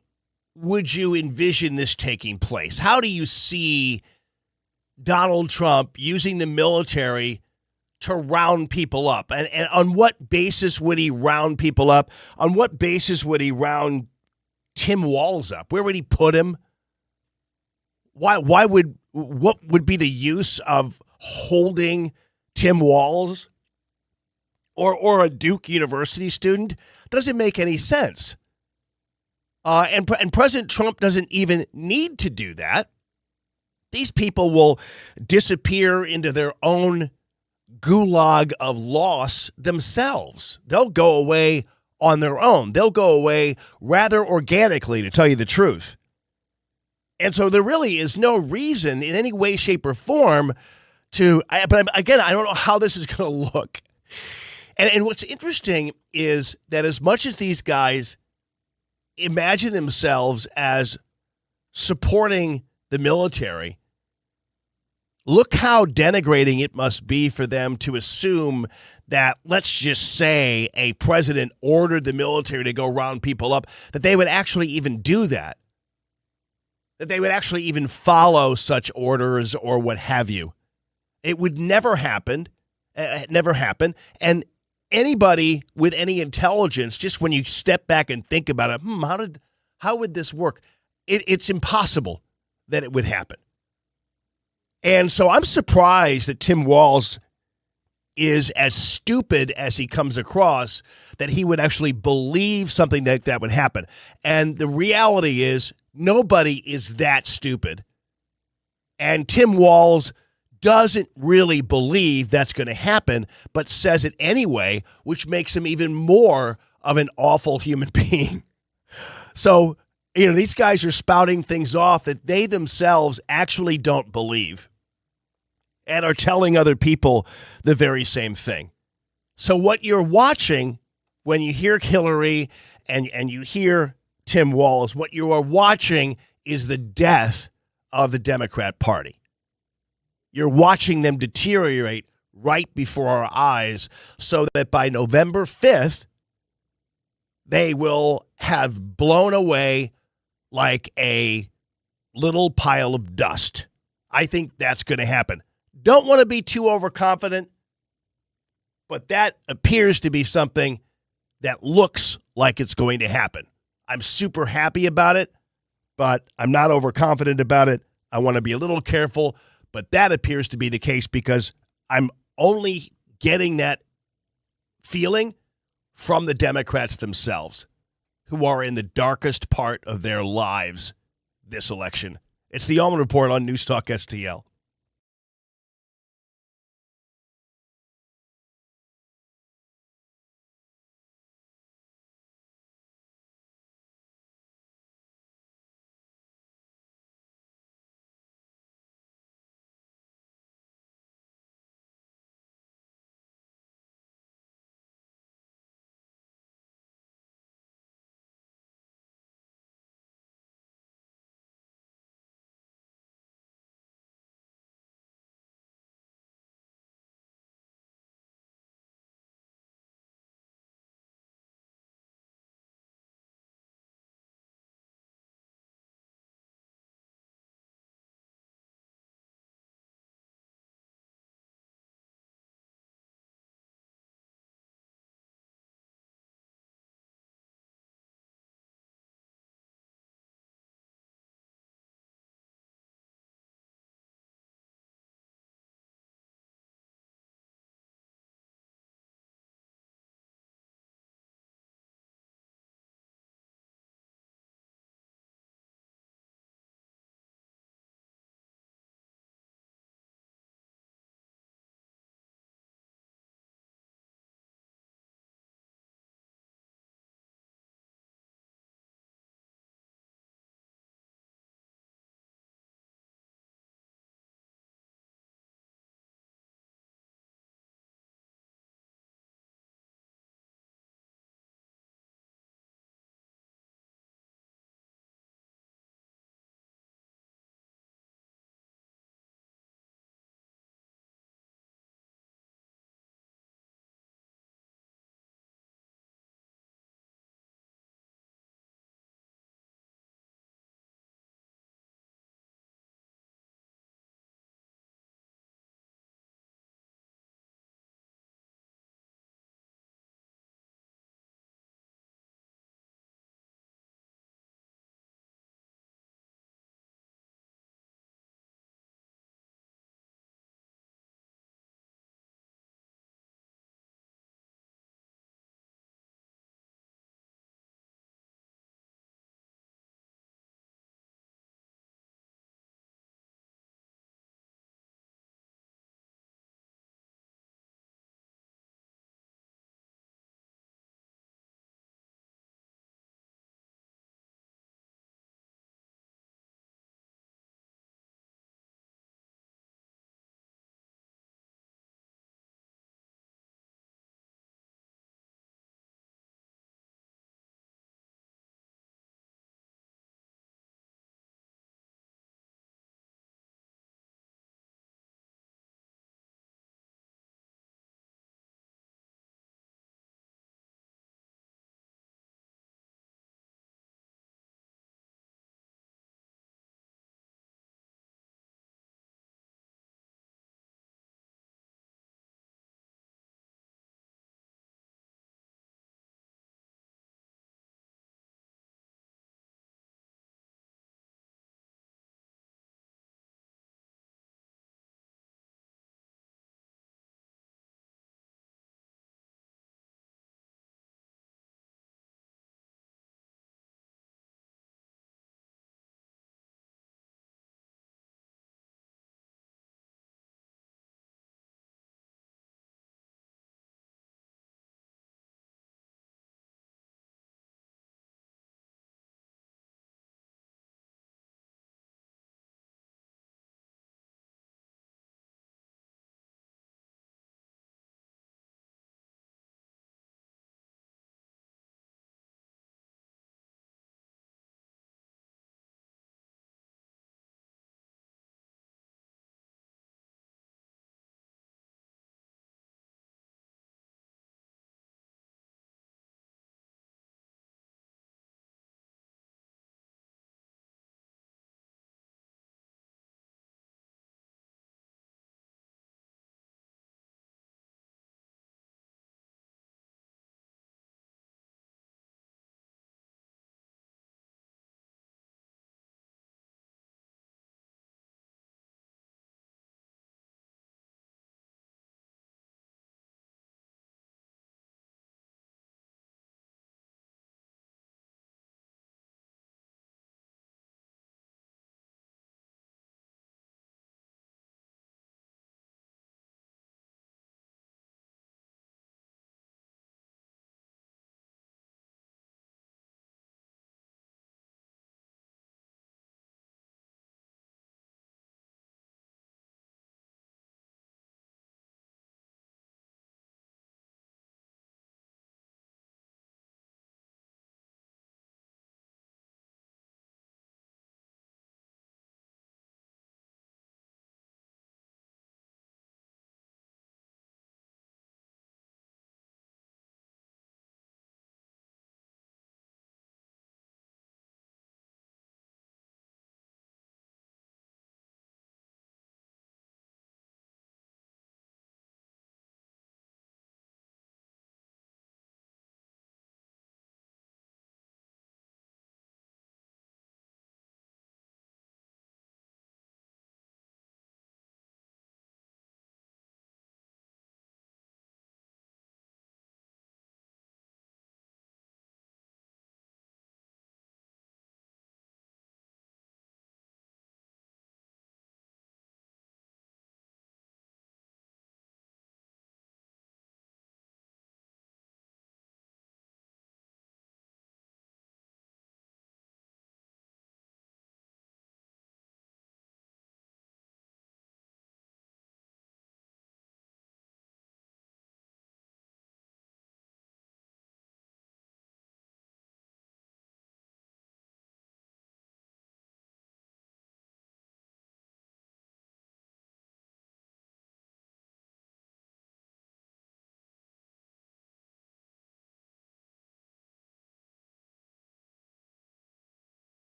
S2: would you envision this taking place? How do you see Donald Trump using the military to round people up? And on what basis would he round people up? On what basis would he round Tim Walz up? Where would he put him? What would be the use of holding Tim Walz or a Duke University student? Doesn't make any sense. And President Trump doesn't even need to do that. These people will disappear into their own gulag of loss themselves. They'll go away on their own. They'll go away rather organically, to tell you the truth. And so there really is no reason in any way, shape, or form but again, I don't know how this is going to look. And what's interesting is that as much as these guys imagine themselves as supporting the military, look how denigrating it must be for them to assume that, let's just say, a president ordered the military to go round people up, that they would actually even do that. That they would actually even follow such orders or what have you. It would never happen. And anybody with any intelligence, just when you step back and think about it, how would this work? It's impossible that it would happen. And so I'm surprised that Tim Walz is as stupid as he comes across, that he would actually believe something that would happen. And the reality is, nobody is that stupid. And Tim Walz doesn't really believe that's going to happen, but says it anyway, which makes him even more of an awful human being. So, these guys are spouting things off that they themselves actually don't believe and are telling other people the very same thing. So what you're watching when you hear Hillary and you hear Tim Walz, what you are watching is the death of the Democrat Party. You're watching them deteriorate right before our eyes so that by November 5th, they will have blown away like a little pile of dust. I think that's going to happen. Don't want to be too overconfident, but that appears to be something that looks like it's going to happen. I'm super happy about it, but I'm not overconfident about it. I want to be a little careful, but that appears to be the case because I'm only getting that feeling from the Democrats themselves, who are in the darkest part of their lives this election. It's the Allman Report on News Talk STL.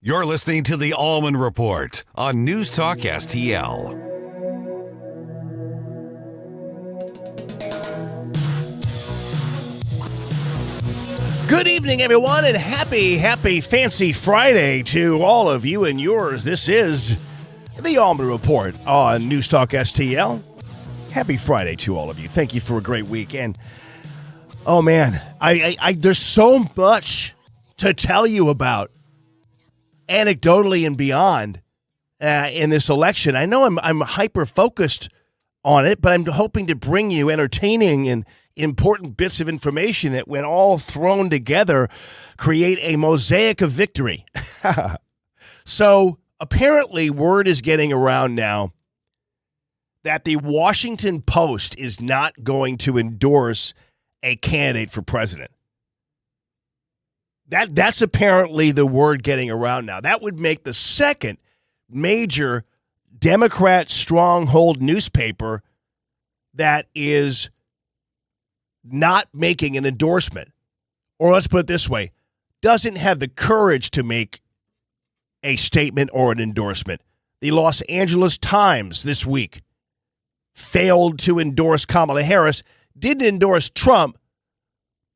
S1: You're listening to the Allman Report on News Talk STL.
S2: Good evening, everyone, and happy fancy Friday to all of you and yours. This is the Allman Report on News Talk STL. Happy Friday to all of you. Thank you for a great weekend. Oh, man, I there's so much to tell you about, anecdotally and beyond, in this election. I know I'm hyper-focused on it, but I'm hoping to bring you entertaining and important bits of information that, when all thrown together, create a mosaic of victory. So apparently word is getting around now that the Washington Post is not going to endorse a candidate for president. That's apparently the word getting around now. That would make the second major Democrat stronghold newspaper that is not making an endorsement. Or let's put it this way, doesn't have the courage to make a statement or an endorsement. The Los Angeles Times this week failed to endorse Kamala Harris, didn't endorse Trump,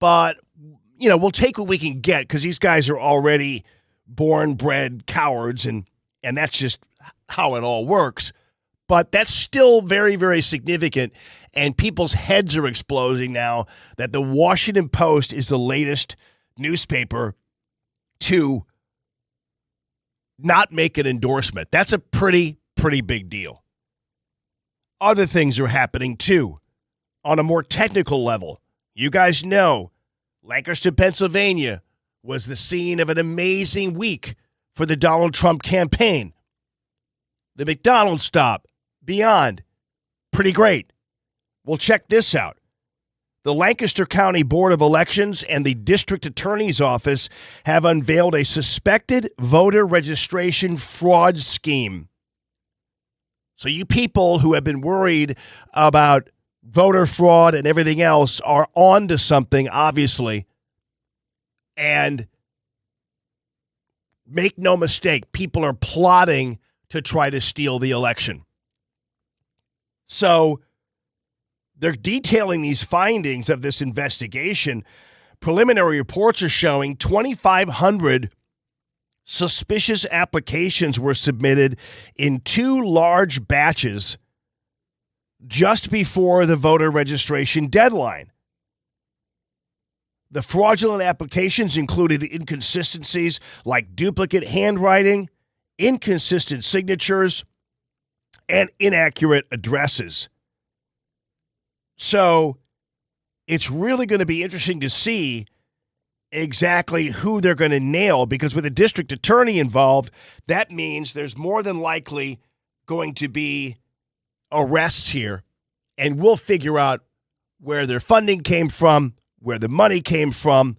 S2: but, you know, we'll take what we can get because these guys are already born-bred cowards, and that's just how it all works. But that's still very, very significant, and people's heads are exploding now that the Washington Post is the latest newspaper to not make an endorsement. That's a pretty big deal. Other things are happening, too, on a more technical level. You guys know Lancaster, Pennsylvania was the scene of an amazing week for the Donald Trump campaign. The McDonald's stop, beyond, pretty great. Well, check this out. The Lancaster County Board of Elections and the District Attorney's Office have unveiled a suspected voter registration fraud scheme. So you people who have been worried about voter fraud and everything else are on to something, obviously. And make no mistake, people are plotting to try to steal the election. So they're detailing these findings of this investigation. Preliminary reports are showing 2,500 suspicious applications were submitted in 2 large batches just before the voter registration deadline. The fraudulent applications included inconsistencies like duplicate handwriting, inconsistent signatures, and inaccurate addresses. So it's really going to be interesting to see exactly who they're going to nail, because with a district attorney involved, that means there's more than likely going to be arrests here, and we'll figure out where their funding came from, where the money came from.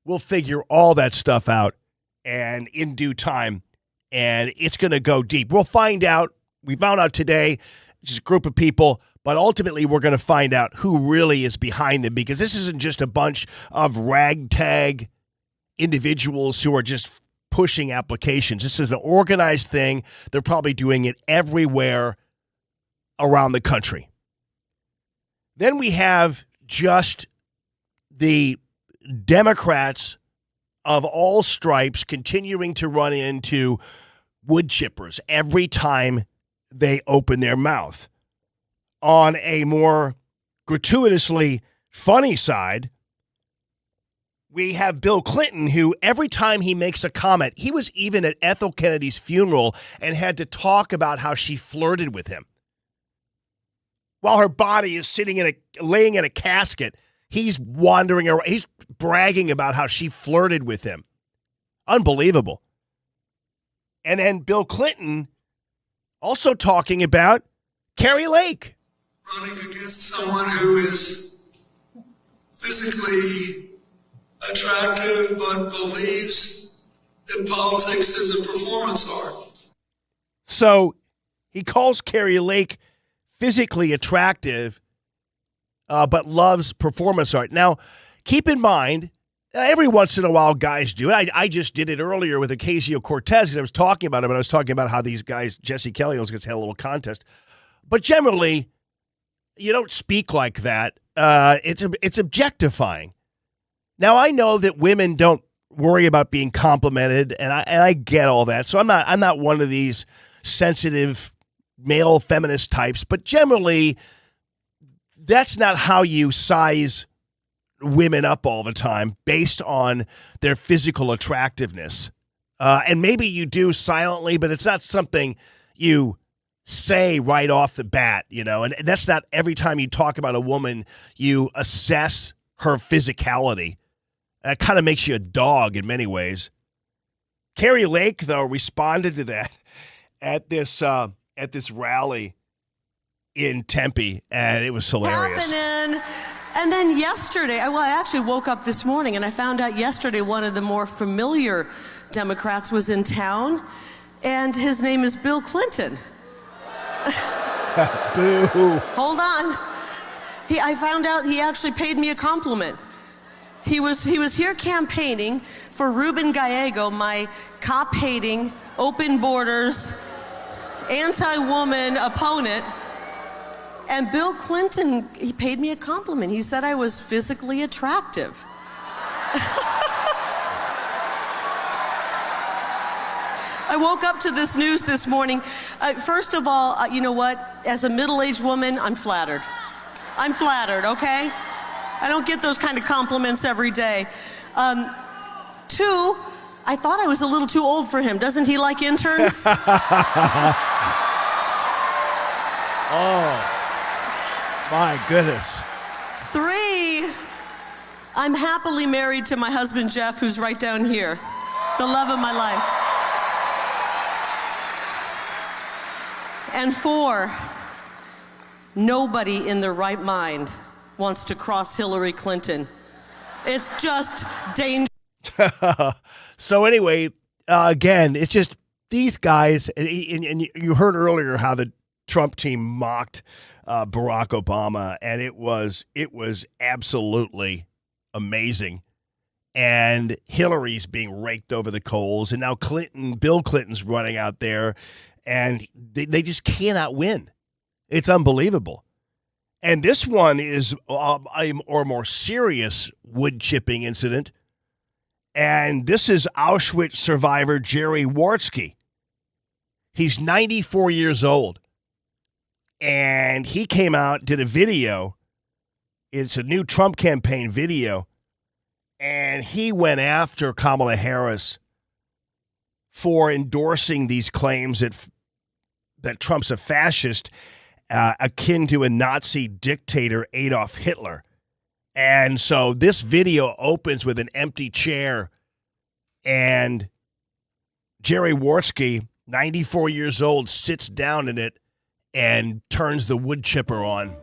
S2: We'll figure all that stuff out, and in due time, and it's going to go deep. We'll find out. We found out today, just a group of people, but ultimately we're going to find out who really is behind them, because this isn't just a bunch of ragtag individuals who are just pushing applications. This is an organized thing. They're probably doing it everywhere around the country. Then we have just the Democrats of all stripes continuing to run into wood chippers every time they open their mouth. On a more gratuitously funny side, we have Bill Clinton, who every time he makes a comment, he was even at Ethel Kennedy's funeral and had to talk about how she flirted with him. While her body is laying in a casket, he's wandering around. He's bragging about how she flirted with him. Unbelievable. And then Bill Clinton also talking about Carrie Lake.
S13: Running against someone who is physically attractive but believes that politics is a performance art.
S2: So he calls Carrie Lake physically attractive, but loves performance art. Now, keep in mind, Every once in a while, guys do it. I just did it earlier with Ocasio-Cortez because I was talking about it, but I was talking about how these guys, Jesse Kelly, was going to have a little contest. But generally, you don't speak like that. It's objectifying. Now, I know that women don't worry about being complimented, and I get all that. So I'm not one of these sensitive male feminist types, but generally, that's not how you size women up all the time based on their physical attractiveness. And maybe you do silently, but it's not something you say right off the bat, and that's not every time you talk about a woman, you assess her physicality. That kind of makes you a dog in many ways. Carrie Lake, though, responded to that at this rally in Tempe, and it was hilarious.
S14: And then yesterday, I actually woke up this morning and I found out yesterday one of the more familiar Democrats was in town, and his name is Bill Clinton.
S2: Boo.
S14: Hold on. I found out he actually paid me a compliment. He was here campaigning for Ruben Gallego, my cop-hating, open borders, anti-woman opponent. And Bill Clinton, he paid me a compliment. He said I was physically attractive. I woke up to this news this morning. First of all, you know what? As a middle-aged woman, I'm flattered. I'm flattered, okay? I don't get those kind of compliments every day. Two, I thought I was a little too old for him. Doesn't he like interns?
S2: Oh. My goodness.
S14: Three, I'm happily married to my husband, Jeff, who's right down here. The love of my life. And four, nobody in their right mind wants to cross Hillary Clinton. It's just dangerous.
S2: So anyway, again, it's just these guys, and you heard earlier how the Trump team mocked Barack Obama, and it was absolutely amazing. And Hillary's being raked over the coals, and now Bill Clinton's running out there, and they just cannot win. It's unbelievable. And this one is a more serious wood chipping incident, and this is Auschwitz survivor Jerry Wartsky. He's 94 years old. And he came out, did a video. It's a new Trump campaign video. And he went after Kamala Harris for endorsing these claims that Trump's a fascist, akin to a Nazi dictator, Adolf Hitler. And so this video opens with an empty chair. And Jerry Wartsky, 94 years old, sits down in it and turns the wood chipper on.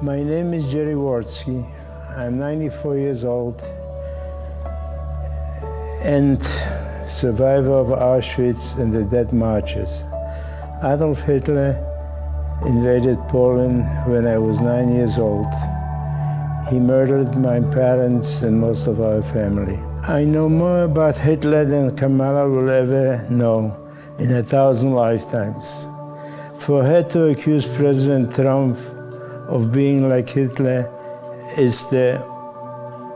S15: My name is Jerry Wartsky. I'm 94 years old and survivor of Auschwitz and the death marches. Adolf Hitler invaded Poland when I was 9 years old. He murdered my parents and most of our family. I know more about Hitler than Kamala will ever know in 1,000 lifetimes. For her to accuse President Trump of being like Hitler is the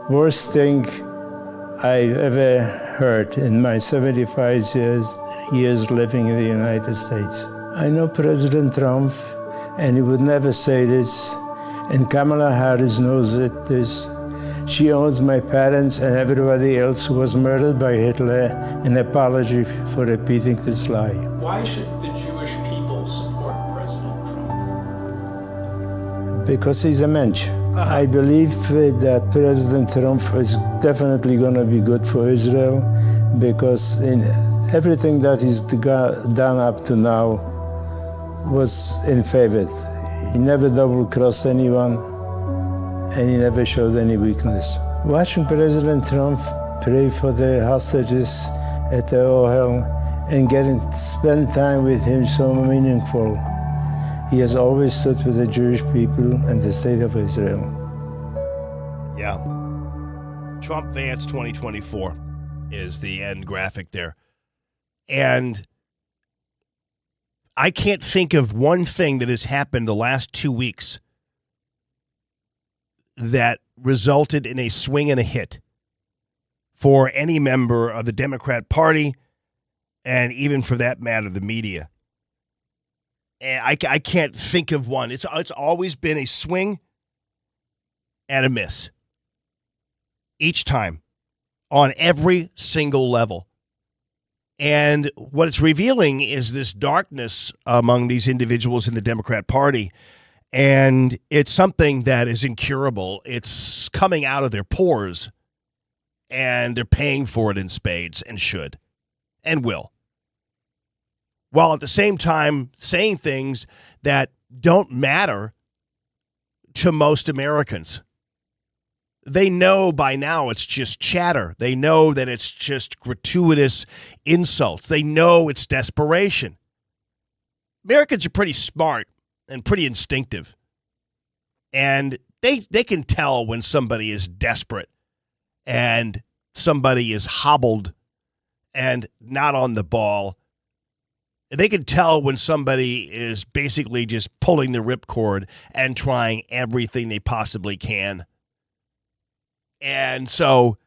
S15: worst thing I've ever heard in my 75 years living in the United States. I know President Trump, and he would never say this, and Kamala Harris knows this. She owes my parents and everybody else who was murdered by Hitler an apology for repeating this lie.
S16: Why should the Jewish people support President Trump?
S15: Because he's a mensch. I believe that President Trump is definitely going to be good for Israel, because in everything that he's done up to now was in favor. He never double-crossed anyone, and he never showed any weakness. Watching President Trump pray for the hostages at the Ohel and spend time with him so meaningful. He has always stood with the Jewish people and the state of Israel.
S2: Yeah. Trump Vance 2024 is the end graphic there. And I can't think of one thing that has happened the last 2 weeks that resulted in a swing and a hit for any member of the Democrat Party, and even for that matter, the media. And I can't think of one. It's always been a swing and a miss. Each time, on every single level. And what it's revealing is this darkness among these individuals in the Democrat Party. And it's something that is incurable. It's coming out of their pores. And they're paying for it in spades, and should and will. While at the same time saying things that don't matter to most Americans. They know by now it's just chatter. They know that it's just gratuitous insults. They know it's desperation. Americans are pretty smart and pretty instinctive. And they can tell when somebody is desperate and somebody is hobbled and not on the ball. They can tell when somebody is basically just pulling the ripcord and trying everything they possibly can. And so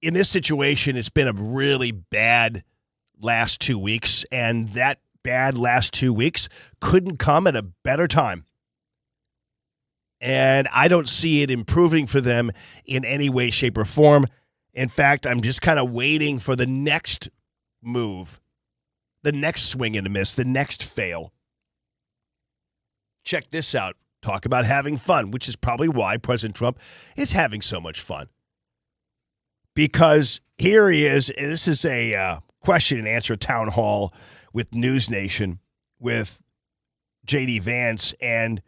S2: in this situation, it's been a really bad last 2 weeks, and that bad last 2 weeks couldn't come at a better time. And I don't see it improving for them in any way, shape, or form. In fact, I'm just kind of waiting for the next move, the next swing and a miss, the next fail. Check this out. Talk about having fun, which is probably why President Trump is having so much fun. Because here he is. This is a question and answer town hall with News Nation with J.D. Vance, and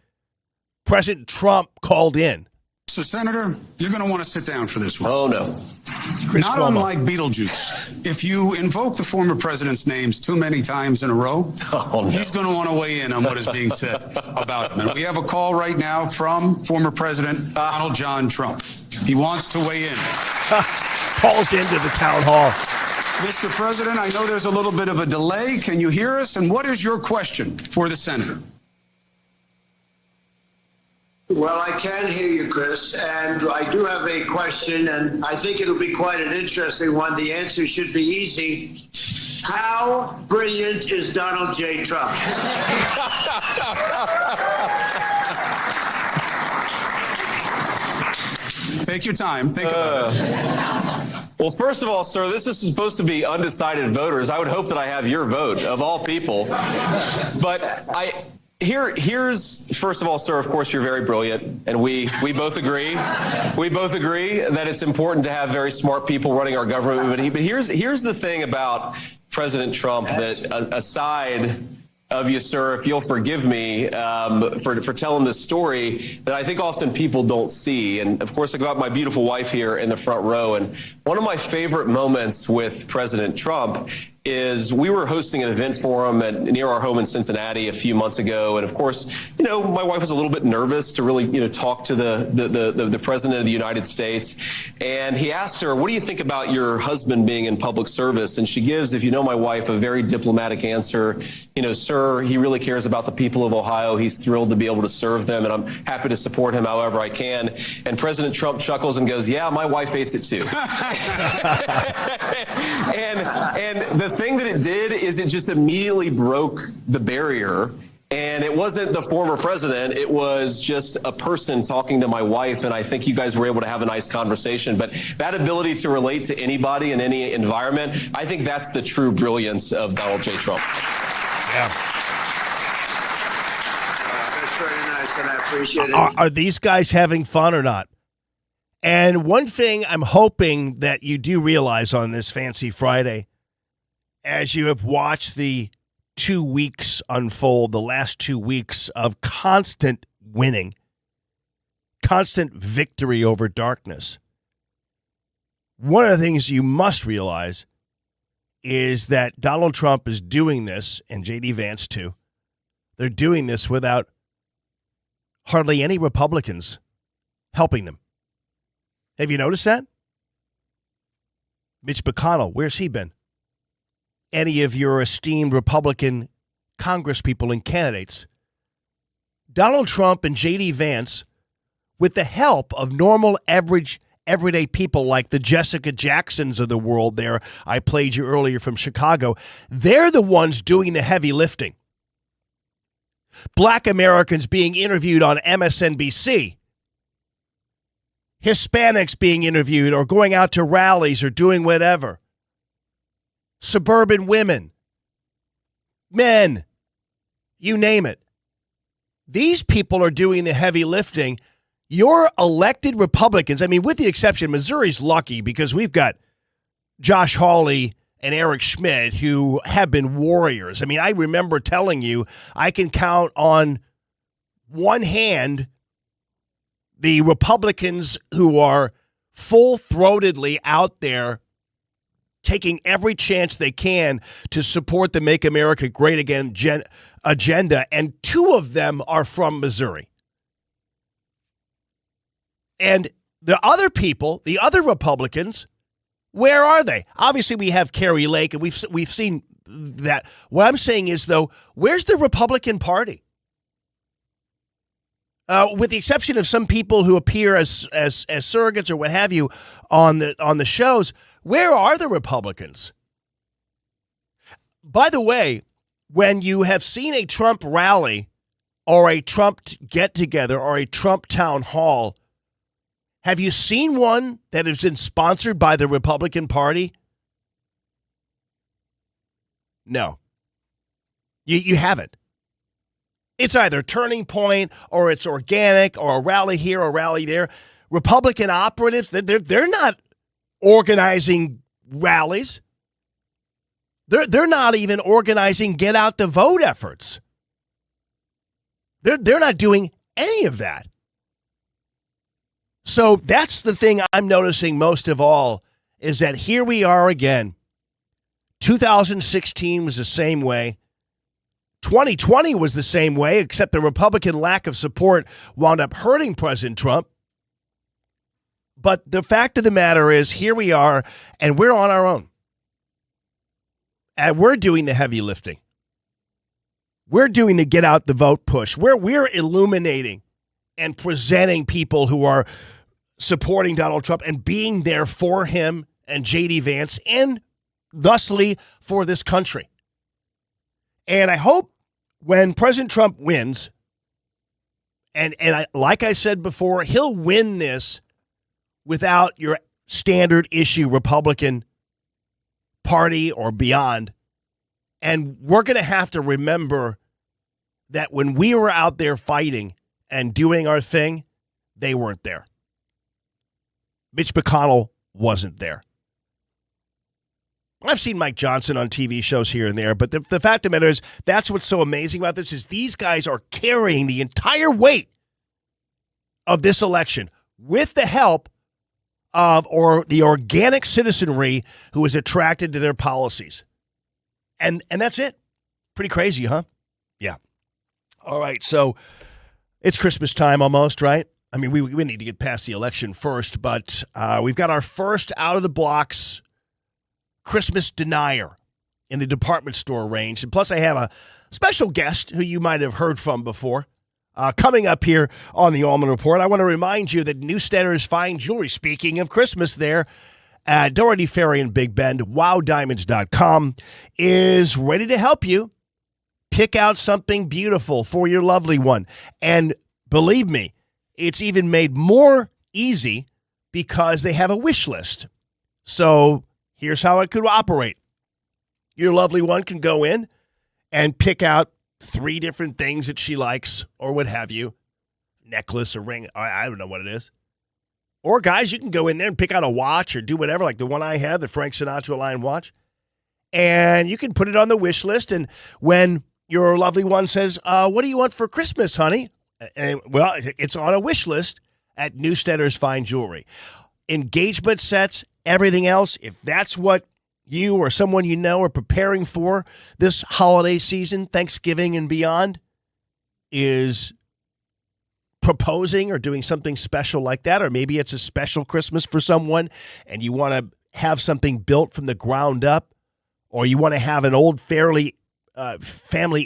S2: President Trump called in.
S10: So, Senator, you're going to want to sit down for this one.
S17: Oh, no.
S10: Not unlike Beetlejuice. If you invoke the former president's names too many times in a row, he's going to want to weigh in on what is being said about him. And we have a call right now from former President Donald John Trump. He wants to weigh in.
S2: Calls into the town hall.
S10: Mr. President, I know there's a little bit of a delay. Can you hear us? And what is your question for the senator?
S3: Well, I can hear you, Chris, and I do have a question, and I think it'll be quite an interesting one. The answer should be easy. How brilliant is Donald J. Trump?
S10: Take your time. Think about it.
S17: Well, first of all, sir, this is supposed to be undecided voters. I would hope that I have your vote, of all people. But Here's first of all, sir, of course, you're very brilliant, and we both agree. We both agree that it's important to have very smart people running our government. But here's the thing about President Trump, that aside of you, sir, if you'll forgive me for telling this story, that I think often people don't see. And of course, I got my beautiful wife here in the front row, and one of my favorite moments with President Trump is we were hosting an event for him near our home in Cincinnati a few months ago. And of course, my wife was a little bit nervous to really, talk to the president of the United States. And he asked her, what do you think about your husband being in public service? And she gives, if you know my wife, a very diplomatic answer. Sir, he really cares about the people of Ohio. He's thrilled to be able to serve them, and I'm happy to support him however I can. And President Trump chuckles and goes, yeah, my wife hates it too. And the thing that it did is it just immediately broke the barrier. And it wasn't the former president. It was just a person talking to my wife. And I think you guys were able to have a nice conversation. But that ability to relate to anybody in any environment, I think that's the true brilliance of Donald J. Trump.
S2: Yeah.
S3: That's very nice, and I appreciate it.
S2: Are these guys having fun or not? And one thing I'm hoping that you do realize on this Fancy Friday, as you have watched the 2 weeks unfold, the last 2 weeks of constant winning, constant victory over darkness, one of the things you must realize is that Donald Trump is doing this, and J.D. Vance too. They're doing this without hardly any Republicans helping them. Have you noticed that? Mitch McConnell, where's he been? Any of your esteemed Republican congresspeople and candidates? Donald Trump and J.D. Vance, with the help of normal, average, everyday people like the Jessica Jacksons of the world there, I played you earlier from Chicago, they're the ones doing the heavy lifting. Black Americans being interviewed on MSNBC. Hispanics being interviewed or going out to rallies or doing whatever. Suburban women. Men. You name it. These people are doing the heavy lifting. Your elected Republicans, I mean, with the exception, Missouri's lucky because we've got Josh Hawley and Eric Schmidt who have been warriors. I mean, I remember telling you I can count on one hand the Republicans who are full-throatedly out there taking every chance they can to support the Make America Great Again agenda, and two of them are from Missouri. And the other people, the other Republicans, where are they? Obviously, we have Carrie Lake, and we've seen that. What I'm saying is, though, where's the Republican Party? With the exception of some people who appear as surrogates or what have you on the shows, where are the Republicans? By the way, when you have seen a Trump rally or a Trump get-together or a Trump town hall, have you seen one that has been sponsored by the Republican Party? No. You haven't. It's either Turning Point or it's organic or a rally here or a rally there. Republican operatives, they're not organizing rallies. They're not even organizing get out the vote efforts. They're not doing any of that. So that's the thing I'm noticing most of all is that here we are again. 2016 was the same way. 2020 was the same way, except the Republican lack of support wound up hurting President Trump. But the fact of the matter is, here we are, and we're on our own. And we're doing the heavy lifting. We're doing the get out the vote push. We're illuminating and presenting people who are supporting Donald Trump and being there for him and J.D. Vance and thusly for this country. And I hope when President Trump wins, and like I said before, he'll win this without your standard issue Republican Party or beyond. And we're going to have to remember that when we were out there fighting and doing our thing, they weren't there. Mitch McConnell wasn't there. I've seen Mike Johnson on TV shows here and there, but the fact of the matter is that's what's so amazing about this is these guys are carrying the entire weight of this election with the help of or the organic citizenry who is attracted to their policies. And that's it. Pretty crazy, huh? Yeah. All right, so it's Christmas time almost, right? I mean, we need to get past the election first, but we've got our first out-of-the-blocks Christmas denier in the department store range. And plus, I have a special guest who you might have heard from before coming up here on the Allman Report. I want to remind you that New Standard's Fine Jewelry, speaking of Christmas there, at Doherty Ferry in Big Bend, wowdiamonds.com, is ready to help you pick out something beautiful for your lovely one. And believe me, it's even made more easy because they have a wish list. So here's how it could operate. Your lovely one can go in and pick out 3 different things that she likes or what have you. Necklace or ring. I don't know what it is. Or, guys, you can go in there and pick out a watch or do whatever, like the one I have, the Frank Sinatra line watch. And you can put it on the wish list. And when your lovely one says, what do you want for Christmas, honey? And, well, it's on a wish list at New Standard's Fine Jewelry. Engagement sets, everything else, if that's what you or someone you know are preparing for this holiday season, Thanksgiving and beyond, is proposing or doing something special like that, or maybe it's a special Christmas for someone and you want to have something built from the ground up, or you want to have an old family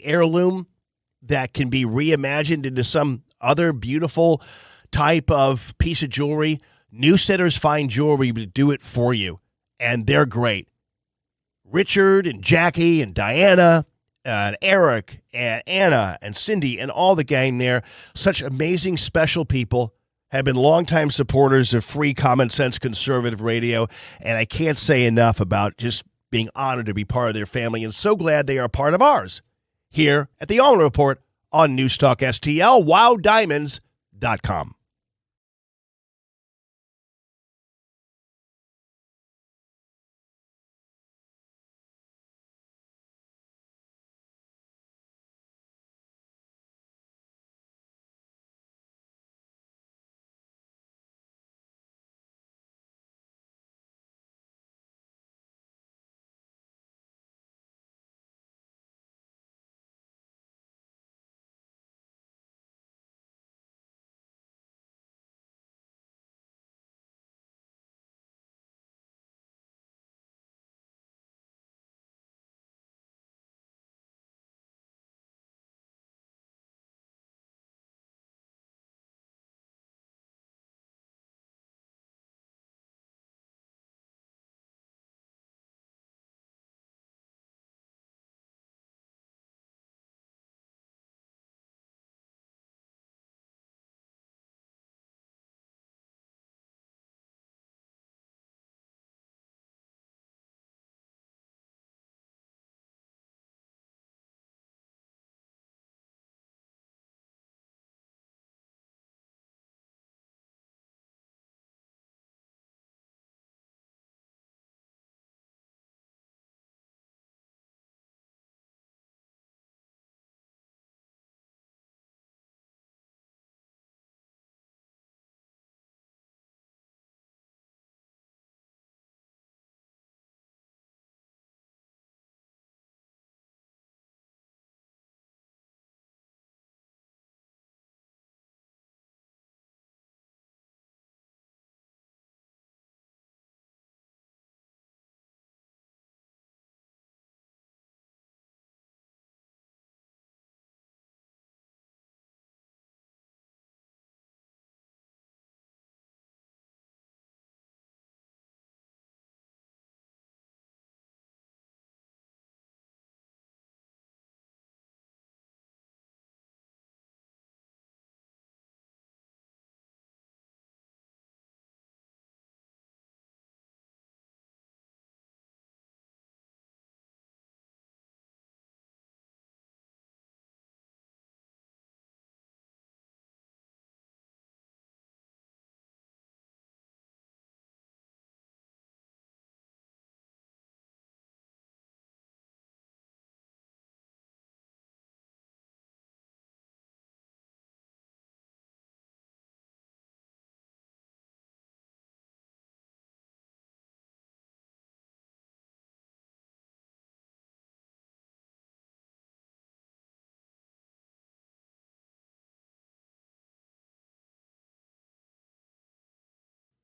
S2: heirloom that can be reimagined into some other beautiful type of piece of jewelry, Newsetter's Fine Jewelry will do it for you, and they're great. Richard and Jackie and Diana and Eric and Anna and Cindy and all the gang there, such amazing, special people, have been longtime supporters of free, common sense conservative radio, and I can't say enough about just being honored to be part of their family, and so glad they are part of ours here at the Allman Report on NewsTalkSTL, WowDiamonds.com.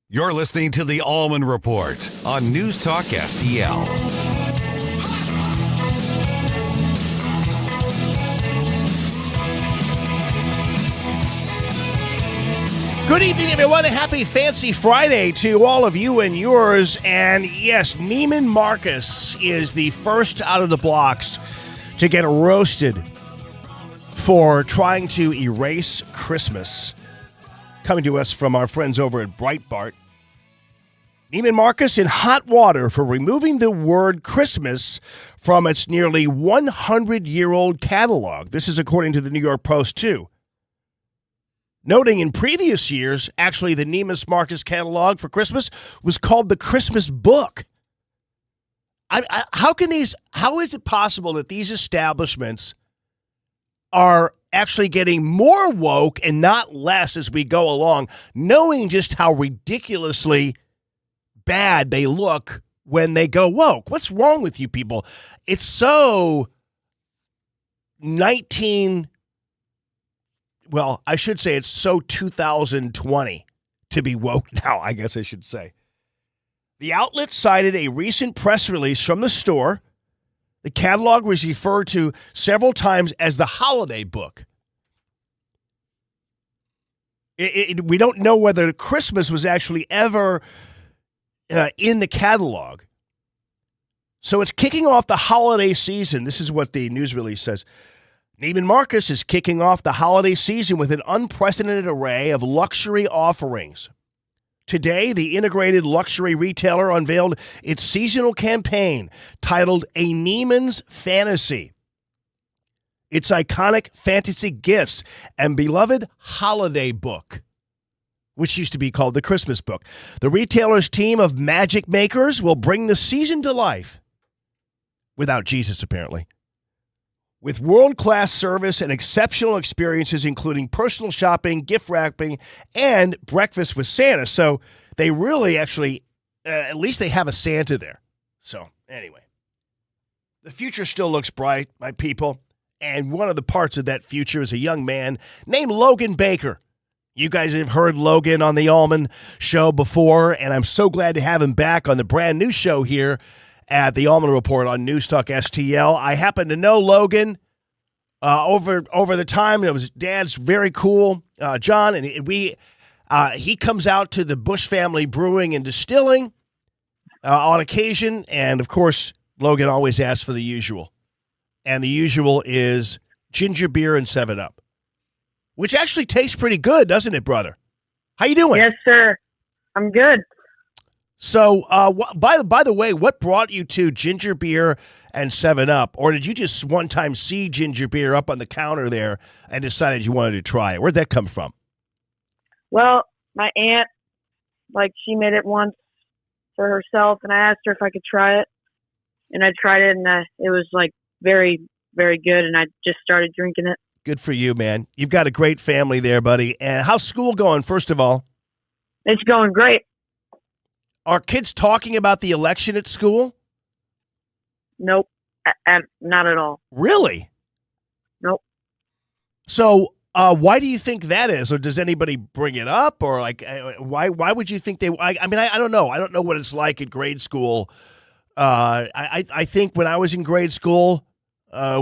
S1: You're listening to the Allman Report on NewsTalkSTL.
S2: Good evening, everyone. A happy Fancy Friday to all of you and yours. And yes, Neiman Marcus is the first out of the blocks to get roasted for trying to erase Christmas. Coming to us from our friends over at Breitbart. Neiman Marcus in hot water for removing the word Christmas from its nearly 100-year-old catalog. This is according to the New York Post, too. Noting in previous years, actually, the Neiman Marcus catalog for Christmas was called the Christmas Book. How is it possible that these establishments are actually getting more woke and not less as we go along, knowing just how ridiculously bad they look when they go woke? What's wrong with you people? It's so well, I should say it's so 2020 to be woke now, I guess I should say. The outlet cited a recent press release from the store. The catalog was referred to several times as the holiday book. We don't know whether Christmas was actually ever in the catalog. So it's kicking off the holiday season. This is what the news release says. Neiman Marcus is kicking off the holiday season with an unprecedented array of luxury offerings. Today, the integrated luxury retailer unveiled its seasonal campaign titled A Neiman's Fantasy. Its iconic fantasy gifts and beloved holiday book, which used to be called the Christmas book. The retailer's team of magic makers will bring the season to life, without Jesus apparently, with world-class service and exceptional experiences, including personal shopping, gift wrapping, and breakfast with Santa. So they really actually, at least they have a Santa there. So anyway, the future still looks bright, my people. And one of the parts of that future is a young man named Logan Baker. You guys have heard Logan on the Allman show before, and I'm so glad to have him back on the brand new show here at the Allman Report on NewsTalkSTL. I happen to know Logan over the time. It was Dad's very cool, John, and he comes out to the Bush Family Brewing and Distilling on occasion, and of course, Logan always asks for the usual. And the usual is ginger beer and 7-Up, which actually tastes pretty good, doesn't it, brother? How you doing?
S18: Yes, sir. I'm good.
S2: So, by the way, what brought you to ginger beer and 7-Up? Or did you just one time see ginger beer up on the counter there and decided you wanted to try it? Where'd that come from?
S18: Well, my aunt, she made it once for herself, and I asked her if I could try it. And I tried it, and it was, very, very good, and I just started drinking it.
S2: Good for you, man. You've got a great family there, buddy. And how's school going, first of all?
S18: It's going great.
S2: Are kids talking about the election at school?
S18: Nope. Not at all.
S2: Really?
S18: Nope.
S2: So why do you think that is? Or does anybody bring it up? Or why would you think they? I mean, I don't know. I don't know what it's like at grade school. I think when I was in grade school,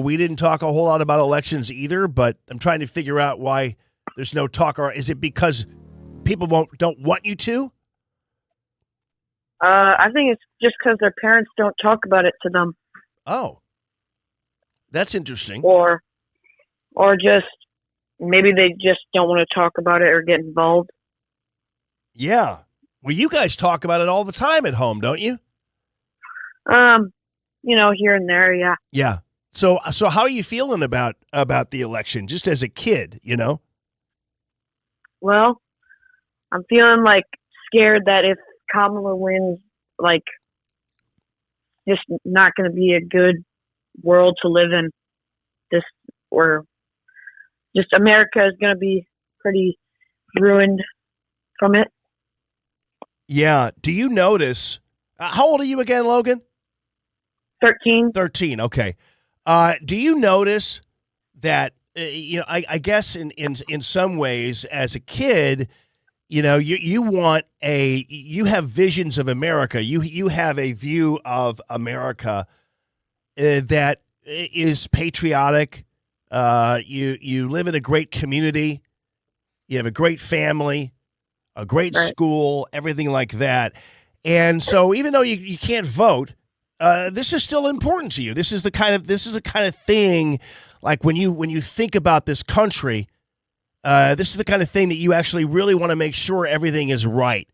S2: we didn't talk a whole lot about elections either. But I'm trying to figure out why there's no talk. Or is it because people don't want you to?
S18: I think it's just because their parents don't talk about it to them.
S2: Oh, that's interesting.
S18: Or just maybe they just don't want to talk about it or get involved.
S2: Yeah. Well, you guys talk about it all the time at home, don't you?
S18: Here and there, yeah.
S2: Yeah. So how are you feeling about the election, just as a kid,
S18: Well, I'm feeling scared that if Kamala wins, just not going to be a good world to live in. Just America is going to be pretty ruined from it.
S2: Yeah. Do you notice? How old are you again, Logan?
S18: 13.
S2: 13. Okay. Do you notice that? I guess in some ways, as a kid, you have visions of America. You have a view of America that is patriotic. You live in a great community. You have a great family, a great school, everything like that. And so, even though you can't vote, this is still important to you. This is the kind of thing, like when you think about this country. This is the kind of thing that you actually really want to make sure everything is right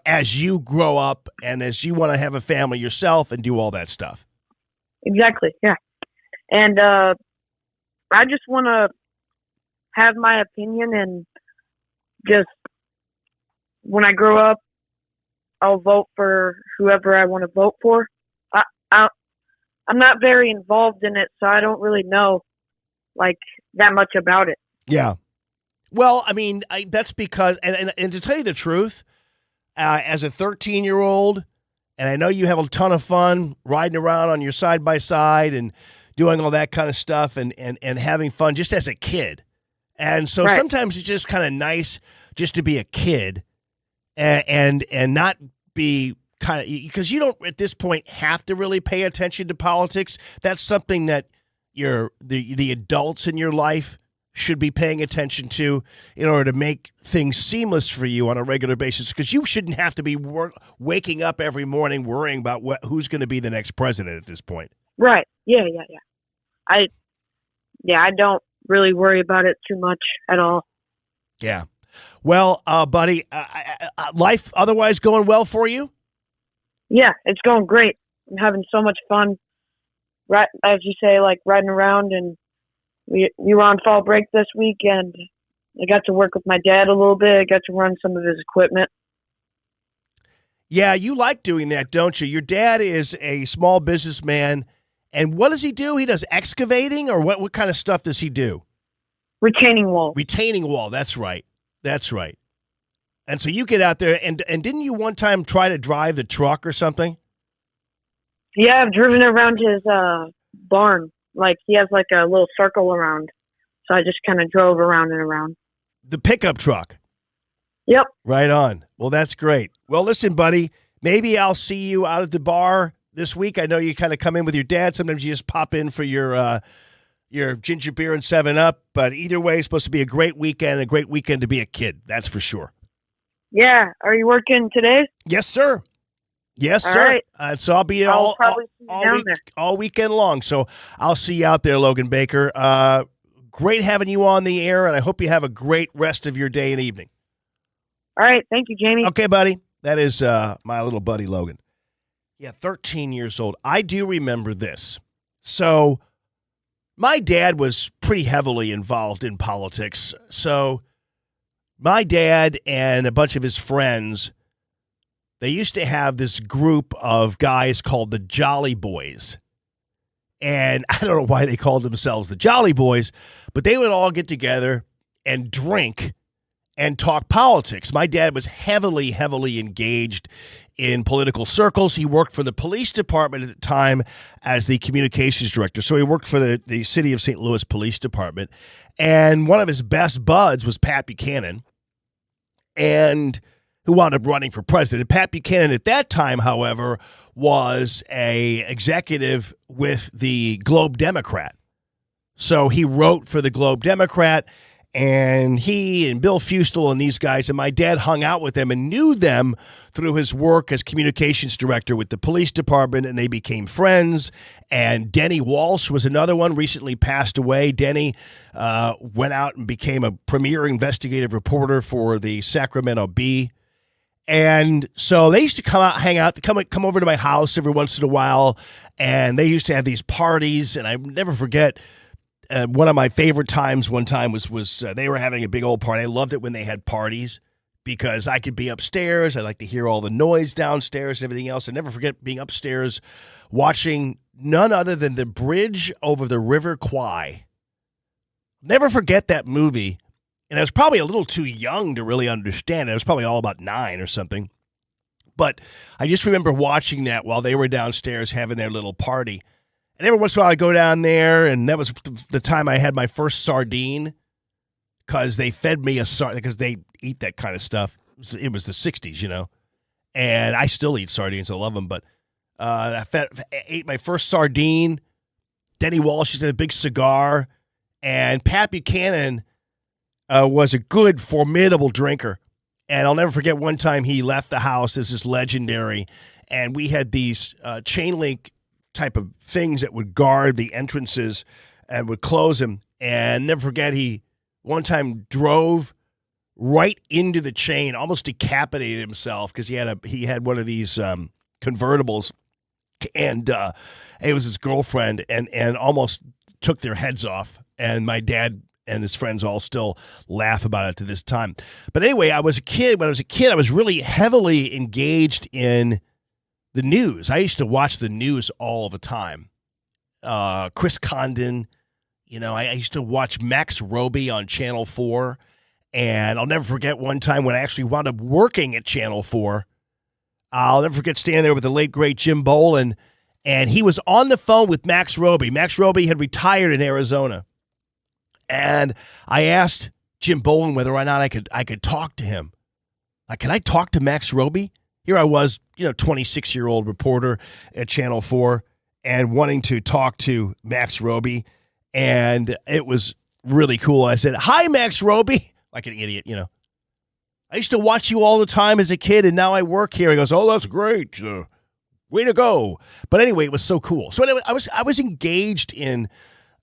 S2: as you grow up and as you want to have a family yourself and do all that stuff.
S18: Exactly, yeah. And I just want to have my opinion, and just when I grow up, I'll vote for whoever I want to vote for. I'm not very involved in it, so I don't really know that much about it.
S2: Yeah. Well, I mean, that's because, and to tell you the truth, as a 13-year-old, and I know you have a ton of fun riding around on your side-by-side and doing all that kind of stuff and having fun just as a kid. And so sometimes it's just kind of nice just to be a kid and not be kind of, because you don't at this point have to really pay attention to politics. That's something that the adults in your life should be paying attention to in order to make things seamless for you on a regular basis, because you shouldn't have to be waking up every morning worrying about who's going to be the next president at this point.
S18: Right. Yeah. I don't really worry about it too much at all.
S2: Yeah. Well, buddy, life otherwise going well for you?
S18: Yeah, it's going great. I'm having so much fun. Right, as you say, like riding around, and we were on fall break this weekend. I got to work with my dad a little bit. I got to run some of his equipment.
S2: Yeah, you like doing that, don't you? Your dad is a small businessman, and what does he do? He does excavating, or what kind of stuff does he do?
S18: Retaining wall.
S2: Retaining wall, that's right. That's right. And so you get out there, and didn't you one time try to drive the truck or something?
S18: Yeah, I've driven around his barn. Like, he has like a little circle around. So I just kind of drove around and around.
S2: The pickup truck?
S18: Yep.
S2: Right on. Well, that's great. Well, listen, buddy, maybe I'll see you out at the bar this week. I know you kind of come in with your dad. Sometimes you just pop in for your ginger beer and 7-Up. But either way, it's supposed to be a great weekend to be a kid. That's for sure.
S18: Yeah. Are you working today?
S2: Yes, sir. Yes,
S18: all
S2: sir.
S18: Right.
S2: So I'll be all weekend long. So I'll see you out there, Logan Baker. Great having you on the air, and I hope you have a great rest of your day and evening.
S18: All right. Thank you, Jamie.
S2: Okay, buddy. That is my little buddy, Logan. Yeah, 13 years old. I do remember this. So my dad was pretty heavily involved in politics. So my dad and a bunch of his friends, they used to have this group of guys called the Jolly Boys. And I don't know why they called themselves the Jolly Boys, but they would all get together and drink and talk politics. My dad was heavily engaged in political circles. He worked for the police department at the time as the communications director. So he worked for the city of St. Louis Police Department. And one of his best buds was Pat Buchanan, and who wound up running for president. Pat Buchanan at that time, however, was a executive with the Globe Democrat. So he wrote for the Globe Democrat, and he and Bill Fustel and these guys, and my dad hung out with them and knew them through his work as communications director with the police department, and they became friends. And Denny Walsh was another one, recently passed away. Denny went out and became a premier investigative reporter for the Sacramento Bee. And so they used to come out, hang out, come over to my house every once in a while, and they used to have these parties. And I never forget, one of my favorite times one time was they were having a big old party. I loved it when they had parties because I could be upstairs. I like to hear all the noise downstairs and everything else. I never forget being upstairs watching none other than the bridge over the River Kwai. Never forget that movie. And I was probably a little too young to really understand it. I was probably all about 9 or something. But I just remember watching that while they were downstairs having their little party. And every once in a while I'd go down there, and that was the time I had my first sardine, because they fed me a sardine, because they eat that kind of stuff. It was the 60s, you know. And I still eat sardines. I love them. But I ate my first sardine. Denny Walsh had a big cigar. And Pat Buchanan was a good, formidable drinker. And I'll never forget one time he left the house. This is legendary. And we had these chain link type of things that would guard the entrances and would close them. And never forget, he one time drove right into the chain, almost decapitated himself because he had one of these convertibles, and it was his girlfriend, and almost took their heads off. And my dad and his friends all still laugh about it to this time. But anyway, when I was a kid, I was really heavily engaged in the news. I used to watch the news all the time. Chris Condon, you know, I used to watch Max Roby on Channel 4. And I'll never forget one time when I actually wound up working at Channel 4. I'll never forget standing there with the late, great Jim Boland. And he was on the phone with Max Roby. Max Roby had retired in Arizona. And I asked Jim Bowen whether or not I could talk to him. Like, can I talk to Max Roby? Here I was, 26-year-old reporter at Channel 4 and wanting to talk to Max Roby. And it was really cool. I said, "Hi, Max Roby," like an idiot, "I used to watch you all the time as a kid, and now I work here." He goes, "Oh, that's great. Way to go." But anyway, it was so cool. So anyway, I was engaged in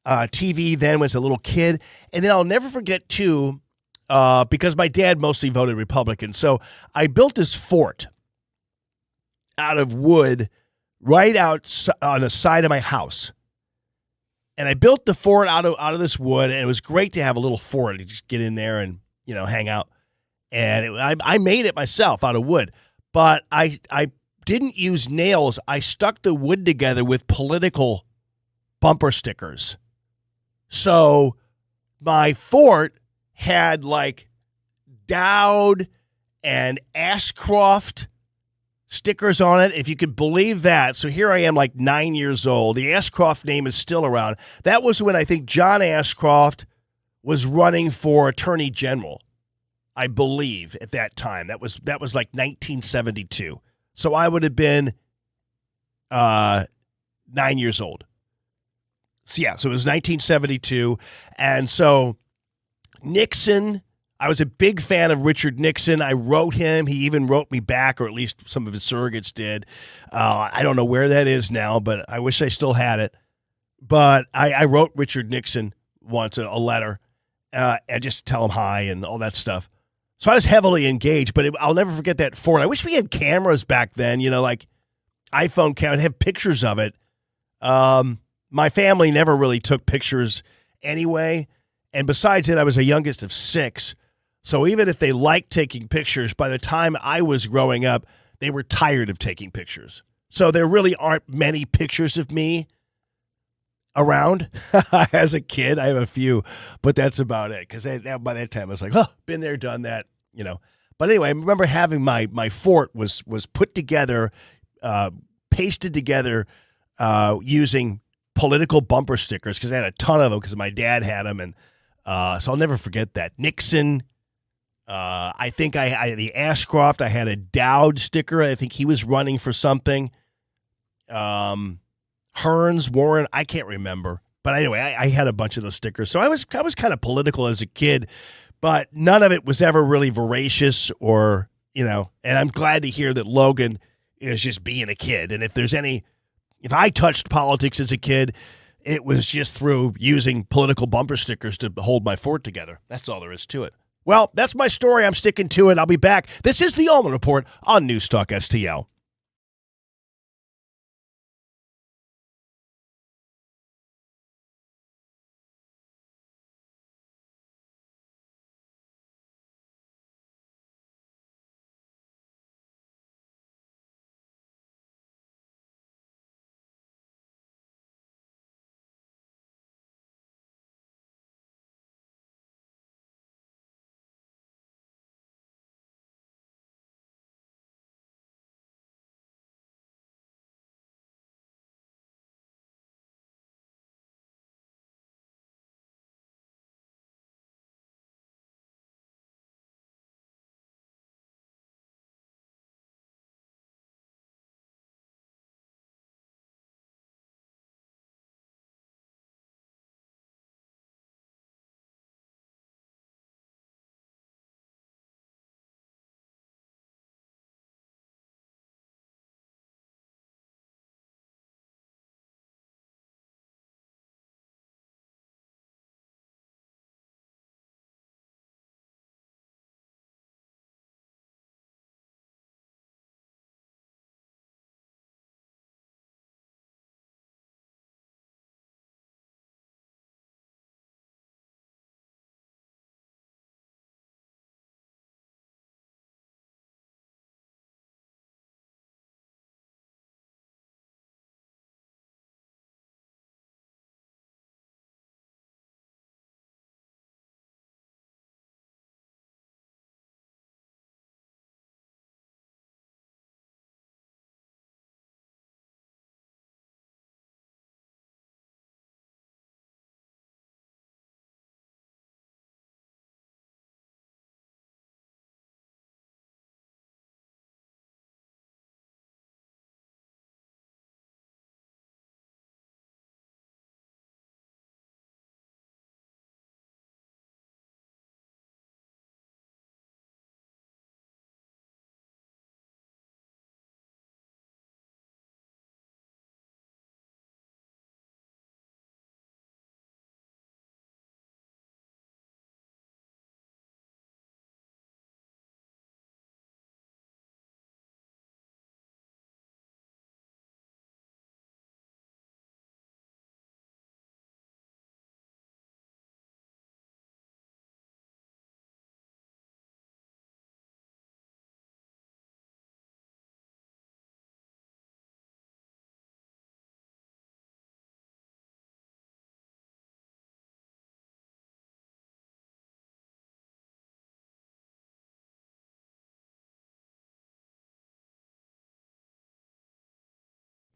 S2: TV then as a little kid. And then I'll never forget, too, because my dad mostly voted Republican. So I built this fort out of wood right out on the side of my house. And I built the fort out of this wood, and it was great to have a little fort to just get in there and, hang out. And I made it myself out of wood. But I didn't use nails. I stuck the wood together with political bumper stickers. So my fort had like Dowd and Ashcroft stickers on it, if you could believe that. So here I am, like 9 years old. The Ashcroft name is still around. That was when I think John Ashcroft was running for Attorney General, I believe, at that time. That was like 1972. So I would have been 9 years old. So yeah, so it was 1972. And so Nixon, I was a big fan of Richard Nixon. I wrote him. He even wrote me back, or at least some of his surrogates did. I don't know where that is now, but I wish I still had it. But I wrote Richard Nixon once a letter and just to tell him hi and all that stuff. So I was heavily engaged, but I'll never forget that fort. I wish we had cameras back then, like iPhone cameras, have pictures of it. My family never really took pictures anyway. And besides it, I was the youngest of 6. So even if they liked taking pictures, by the time I was growing up, they were tired of taking pictures. So there really aren't many pictures of me around as a kid. I have a few, but that's about it. Because by that time, I was like, oh, been there, done that, But anyway, I remember having my fort was put together, pasted together using political bumper stickers, because I had a ton of them because my dad had them. And so I'll never forget that. Nixon, I think I the Ashcroft, I had a Dowd sticker. I think he was running for something. Hearns, Warren, I can't remember. But anyway, I had a bunch of those stickers. So I was kind of political as a kid, but none of it was ever really voracious or, and I'm glad to hear that Logan is just being a kid. And if I touched politics as a kid, it was just through using political bumper stickers to hold my fort together. That's all there is to it. Well, that's my story. I'm sticking to it. I'll be back. This is the Allman Report on News Talk STL.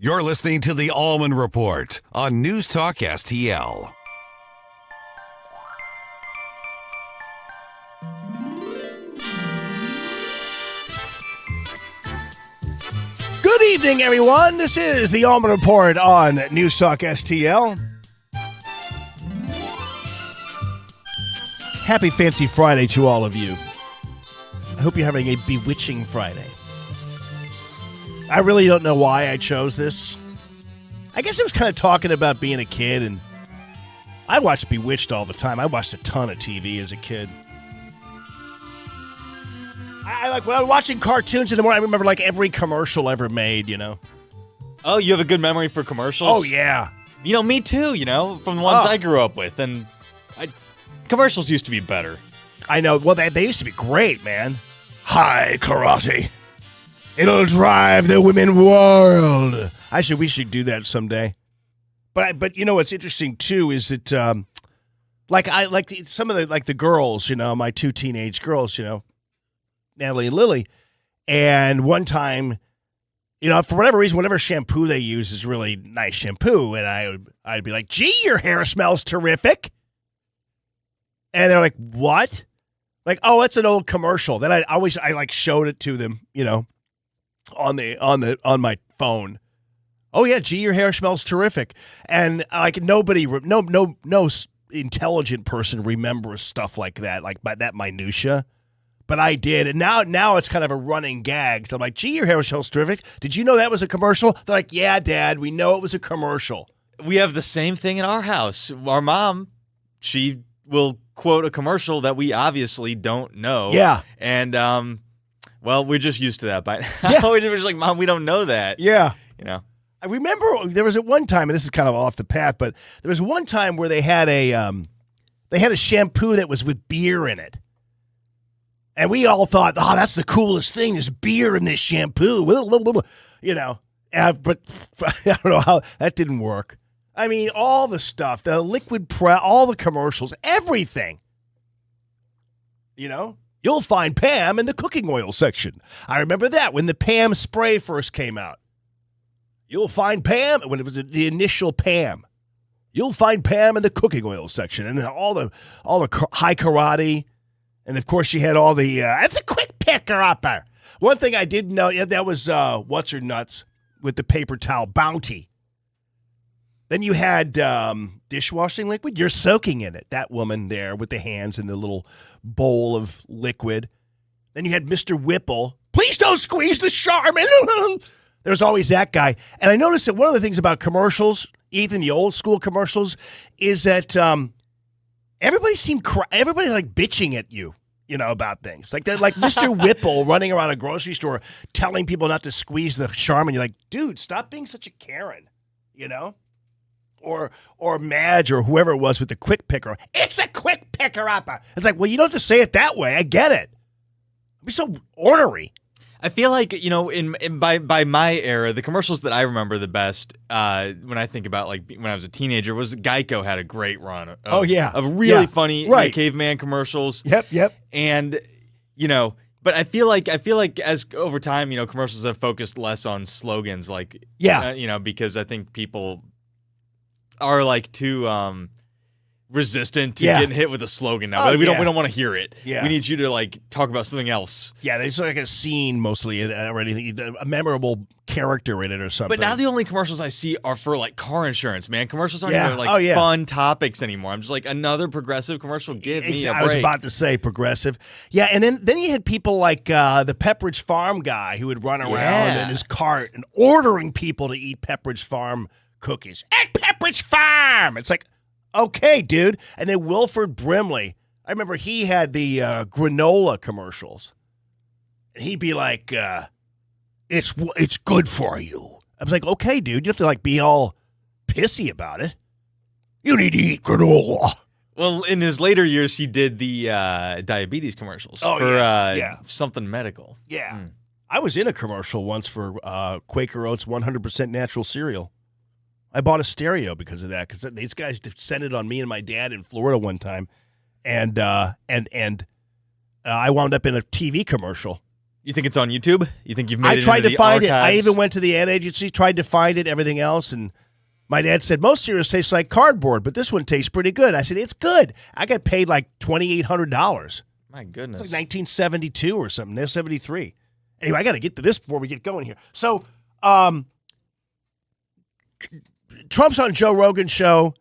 S1: You're listening to the Allman Report on News Talk STL.
S2: Good evening, everyone. This is the Allman Report on News Talk STL. Happy Fancy Friday to all of you. I hope you're having a bewitching Friday. I really don't know why I chose this. I guess I was kind of talking about being a kid, and I watched Bewitched all the time. I watched a ton of TV as a kid. I like when I was watching cartoons in the morning, I remember like every commercial ever made, you know.
S8: Oh, you have a good memory for commercials?
S2: Oh, yeah.
S8: You know, me too, you know, from the ones I grew up with. And commercials used to be better.
S2: I know. Well, they used to be great, man. Hi, karate. It'll drive the women wild. We should do that someday. But you know what's interesting too is that some of the girls, you know, my two teenage girls, you know, Natalie and Lily, and one time, you know, for whatever reason, whatever shampoo they use is really nice shampoo, and I'd be like, "Gee, your hair smells terrific," and they're like, "What?" Like, "Oh, it's an old commercial." Then I showed it to them, you know, on my phone. "Oh yeah, gee, your hair smells terrific," and like no intelligent person remembers stuff like that, like by that minutia. But I did, and now it's kind of a running gag. So I'm like, "Gee, your hair smells terrific. Did you know that was a commercial?" They're like, "Yeah, Dad, we know it was a commercial."
S8: We have the same thing in our house. Our mom, she will quote a commercial that we obviously don't know.
S2: Yeah.
S8: And, well, we're just used to that by now.
S2: Yeah.
S8: We're just like, "Mom, we don't know that."
S2: Yeah.
S8: You know?
S2: I remember there was at one time, and this is kind of off the path, but there was one time where they had a shampoo that was with beer in it. And we all thought, "Oh, that's the coolest thing. There's beer in this shampoo." You know, but I don't know how that didn't work. I mean, all the stuff, the liquid all the commercials, everything. You know, you'll find Pam in the cooking oil section. I remember that when the Pam spray first came out. You'll find Pam when it was the initial Pam. You'll find Pam in the cooking oil section, and all the high karate. And, of course, she had all the, that's a quick picker-upper. One thing I didn't know, that was What's-Her-Nuts with the paper towel, Bounty. Then you had dishwashing liquid. You're soaking in it. That woman there with the hands in the little bowl of liquid. Then you had Mr. Whipple. "Please don't squeeze the Charmin." There's always that guy. And I noticed that one of the things about commercials, Ethan, the old-school commercials, is that everybody like bitching at you, you know, about things. Like they're like Mr. Whipple running around a grocery store telling people not to squeeze the Charmin. You're like, "Dude, stop being such a Karen," you know? Or Madge or whoever it was with the quick picker. "It's a quick picker-upper." It's like, well, you don't have to say it that way. I get it. It'd be so ornery.
S8: I feel like, you know, by my era, the commercials that I remember the best when I think about like when I was a teenager was Geico had a great run of really funny caveman commercials.
S2: Yep.
S8: And, you know, but I feel like as over time, you know, commercials have focused less on slogans like, you know, because I think people are like too resistant to getting hit with a slogan now. We don't want to hear it.
S2: Yeah.
S8: We need you to like talk about something else.
S2: Yeah, there's like a scene mostly or anything, a memorable character in it or something.
S8: But now the only commercials I see are for like car insurance, man. Commercials aren't even like fun topics anymore. I'm just like, another progressive commercial. Give me a break.
S2: I was about to say progressive. Yeah, and then you had people like the Pepperidge Farm guy who would run around in his cart and ordering people to eat Pepperidge Farm cookies. At Pepperidge Farm! It's like, okay, dude. And then Wilford Brimley, I remember he had the granola commercials. And he'd be like, it's good for you. I was like, okay, dude, you have to like be all pissy about it. You need to eat granola.
S8: Well, in his later years, he did the diabetes commercials for something medical.
S2: Yeah. I was in a commercial once for Quaker Oats 100% natural cereal. I bought a stereo because of that, because these guys descended on me and my dad in Florida one time, and I wound up in a TV commercial.
S8: You think it's on YouTube? You think you've made it
S2: I tried
S8: into
S2: to
S8: the
S2: find it. I
S8: archives?
S2: even went to the ad agency, tried to find it, everything else, and my dad said, most cereals taste like cardboard, but this one tastes pretty good. I said, it's good. I got paid like $2,800.
S8: My goodness.
S2: It's like 1972 or something, 73. Anyway, I got to get to this before we get going here. So, Trump's on Joe Rogan's show,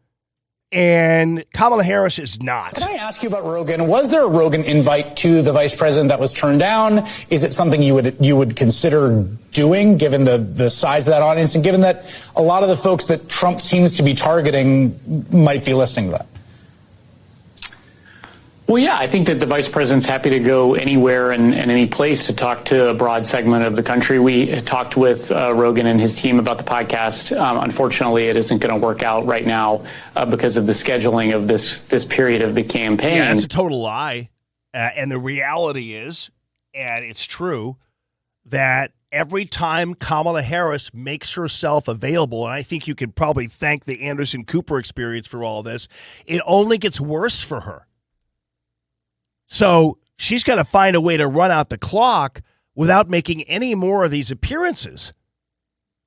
S2: and Kamala Harris is not.
S19: Can I ask you about Rogan? Was there a Rogan invite to the vice president that was turned down? Is it something you would consider doing, given the size of that audience, and given that a lot of the folks that Trump seems to be targeting might be listening to that?
S16: Well, yeah, I think that the vice president's happy to go anywhere and any place to talk to a broad segment of the country. We talked with Rogan and his team about the podcast. Unfortunately, it isn't going to work out right now because of the scheduling of this period of the campaign.
S2: Yeah, that's a total lie. And the reality is, and it's true, that every time Kamala Harris makes herself available, and I think you could probably thank the Anderson Cooper experience for all this, it only gets worse for her. So she's got to find a way to run out the clock without making any more of these appearances,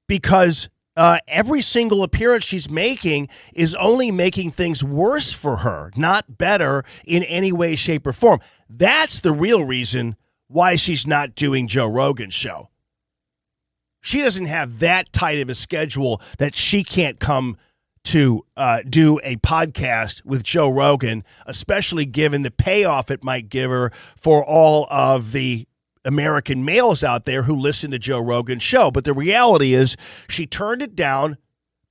S2: because every single appearance she's making is only making things worse for her, not better in any way, shape, or form. That's the real reason why she's not doing Joe Rogan's show. She doesn't have that tight of a schedule that she can't come to do a podcast with Joe Rogan, especially given the payoff it might give her for all of the American males out there who listen to Joe Rogan's show. But the reality is she turned it down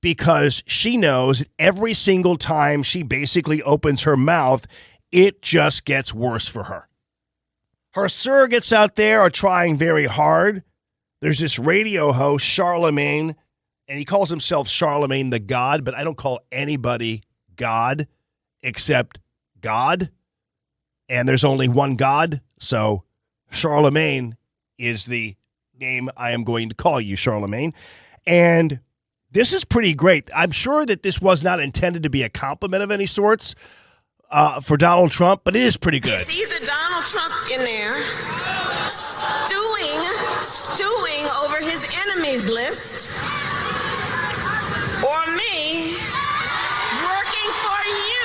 S2: because she knows that every single time she basically opens her mouth, it just gets worse for her. Her surrogates out there are trying very hard. There's this radio host, Charlemagne, and he calls himself Charlemagne the God, but I don't call anybody God except God. And there's only one God, so Charlemagne is the name I am going to call you, Charlemagne. And this is pretty great. I'm sure that this was not intended to be a compliment of any sorts for Donald Trump, but it is pretty good.
S20: It's either Donald Trump in there stewing over his enemies list, or me working for you,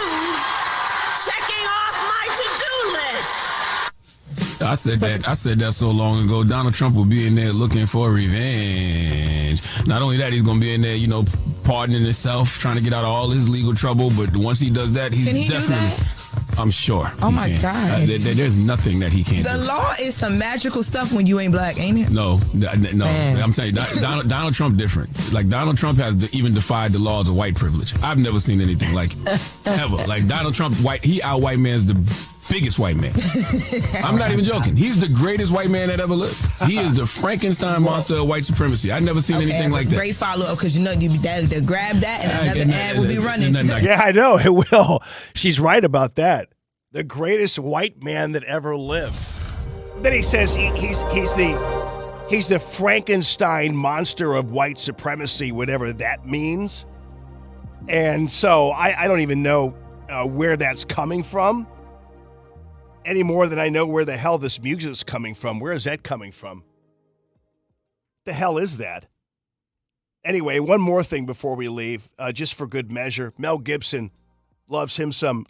S20: checking off my to-do list.
S21: I said that so long ago. Donald Trump will be in there looking for revenge. Not only that, he's going to be in there, pardoning himself, trying to get out of all his legal trouble. But once he does that, he's definitely... I'm sure.
S7: Oh, my God.
S21: There's nothing that he can't do.
S7: The law is some magical stuff when you ain't black, ain't it?
S21: No. Man. I'm telling you, Donald Trump different. Like, Donald Trump has even defied the laws of white privilege. I've never seen anything like ever. Like, Donald Trump, he out-white man's the biggest white man. I'm not even joking. He's the greatest white man that ever lived. He is the Frankenstein monster of white supremacy. I've never seen anything like that.
S7: Great follow-up, because they'll grab that and another ad will be running.
S2: Yeah, I know. It will. She's right about that. The greatest white man that ever lived. Then he says he's the Frankenstein monster of white supremacy, whatever that means. And so I don't even know where that's coming from any more than I know where the hell this music is coming from. Where is that coming from? The hell is that? Anyway, one more thing before we leave, just for good measure. Mel Gibson loves him some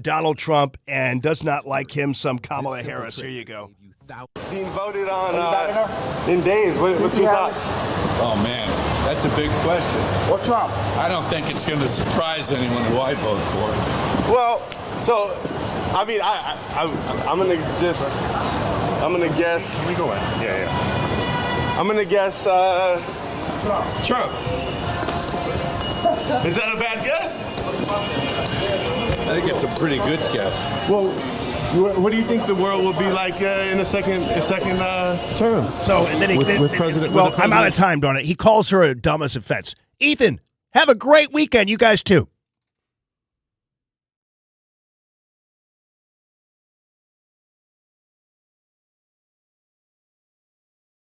S2: Donald Trump and does not like him some Kamala Harris. Here you go.
S22: Being voted on in days. What's your thoughts?
S23: Oh, man, that's a big question.
S22: What's Trump?
S23: I don't think it's going to surprise anyone who I vote for.
S22: Well, so, I mean, I'm going to guess. Can we go in? Yeah. I'm going to guess Trump. Is that a bad guess?
S23: I think it's a pretty good guess.
S22: Well, what do you think the world will be like in a second term?
S2: So, and then
S22: with President.
S2: Well, I'm out of time, darn it. He calls her a dumb as offense. Ethan, have a great weekend. You guys too.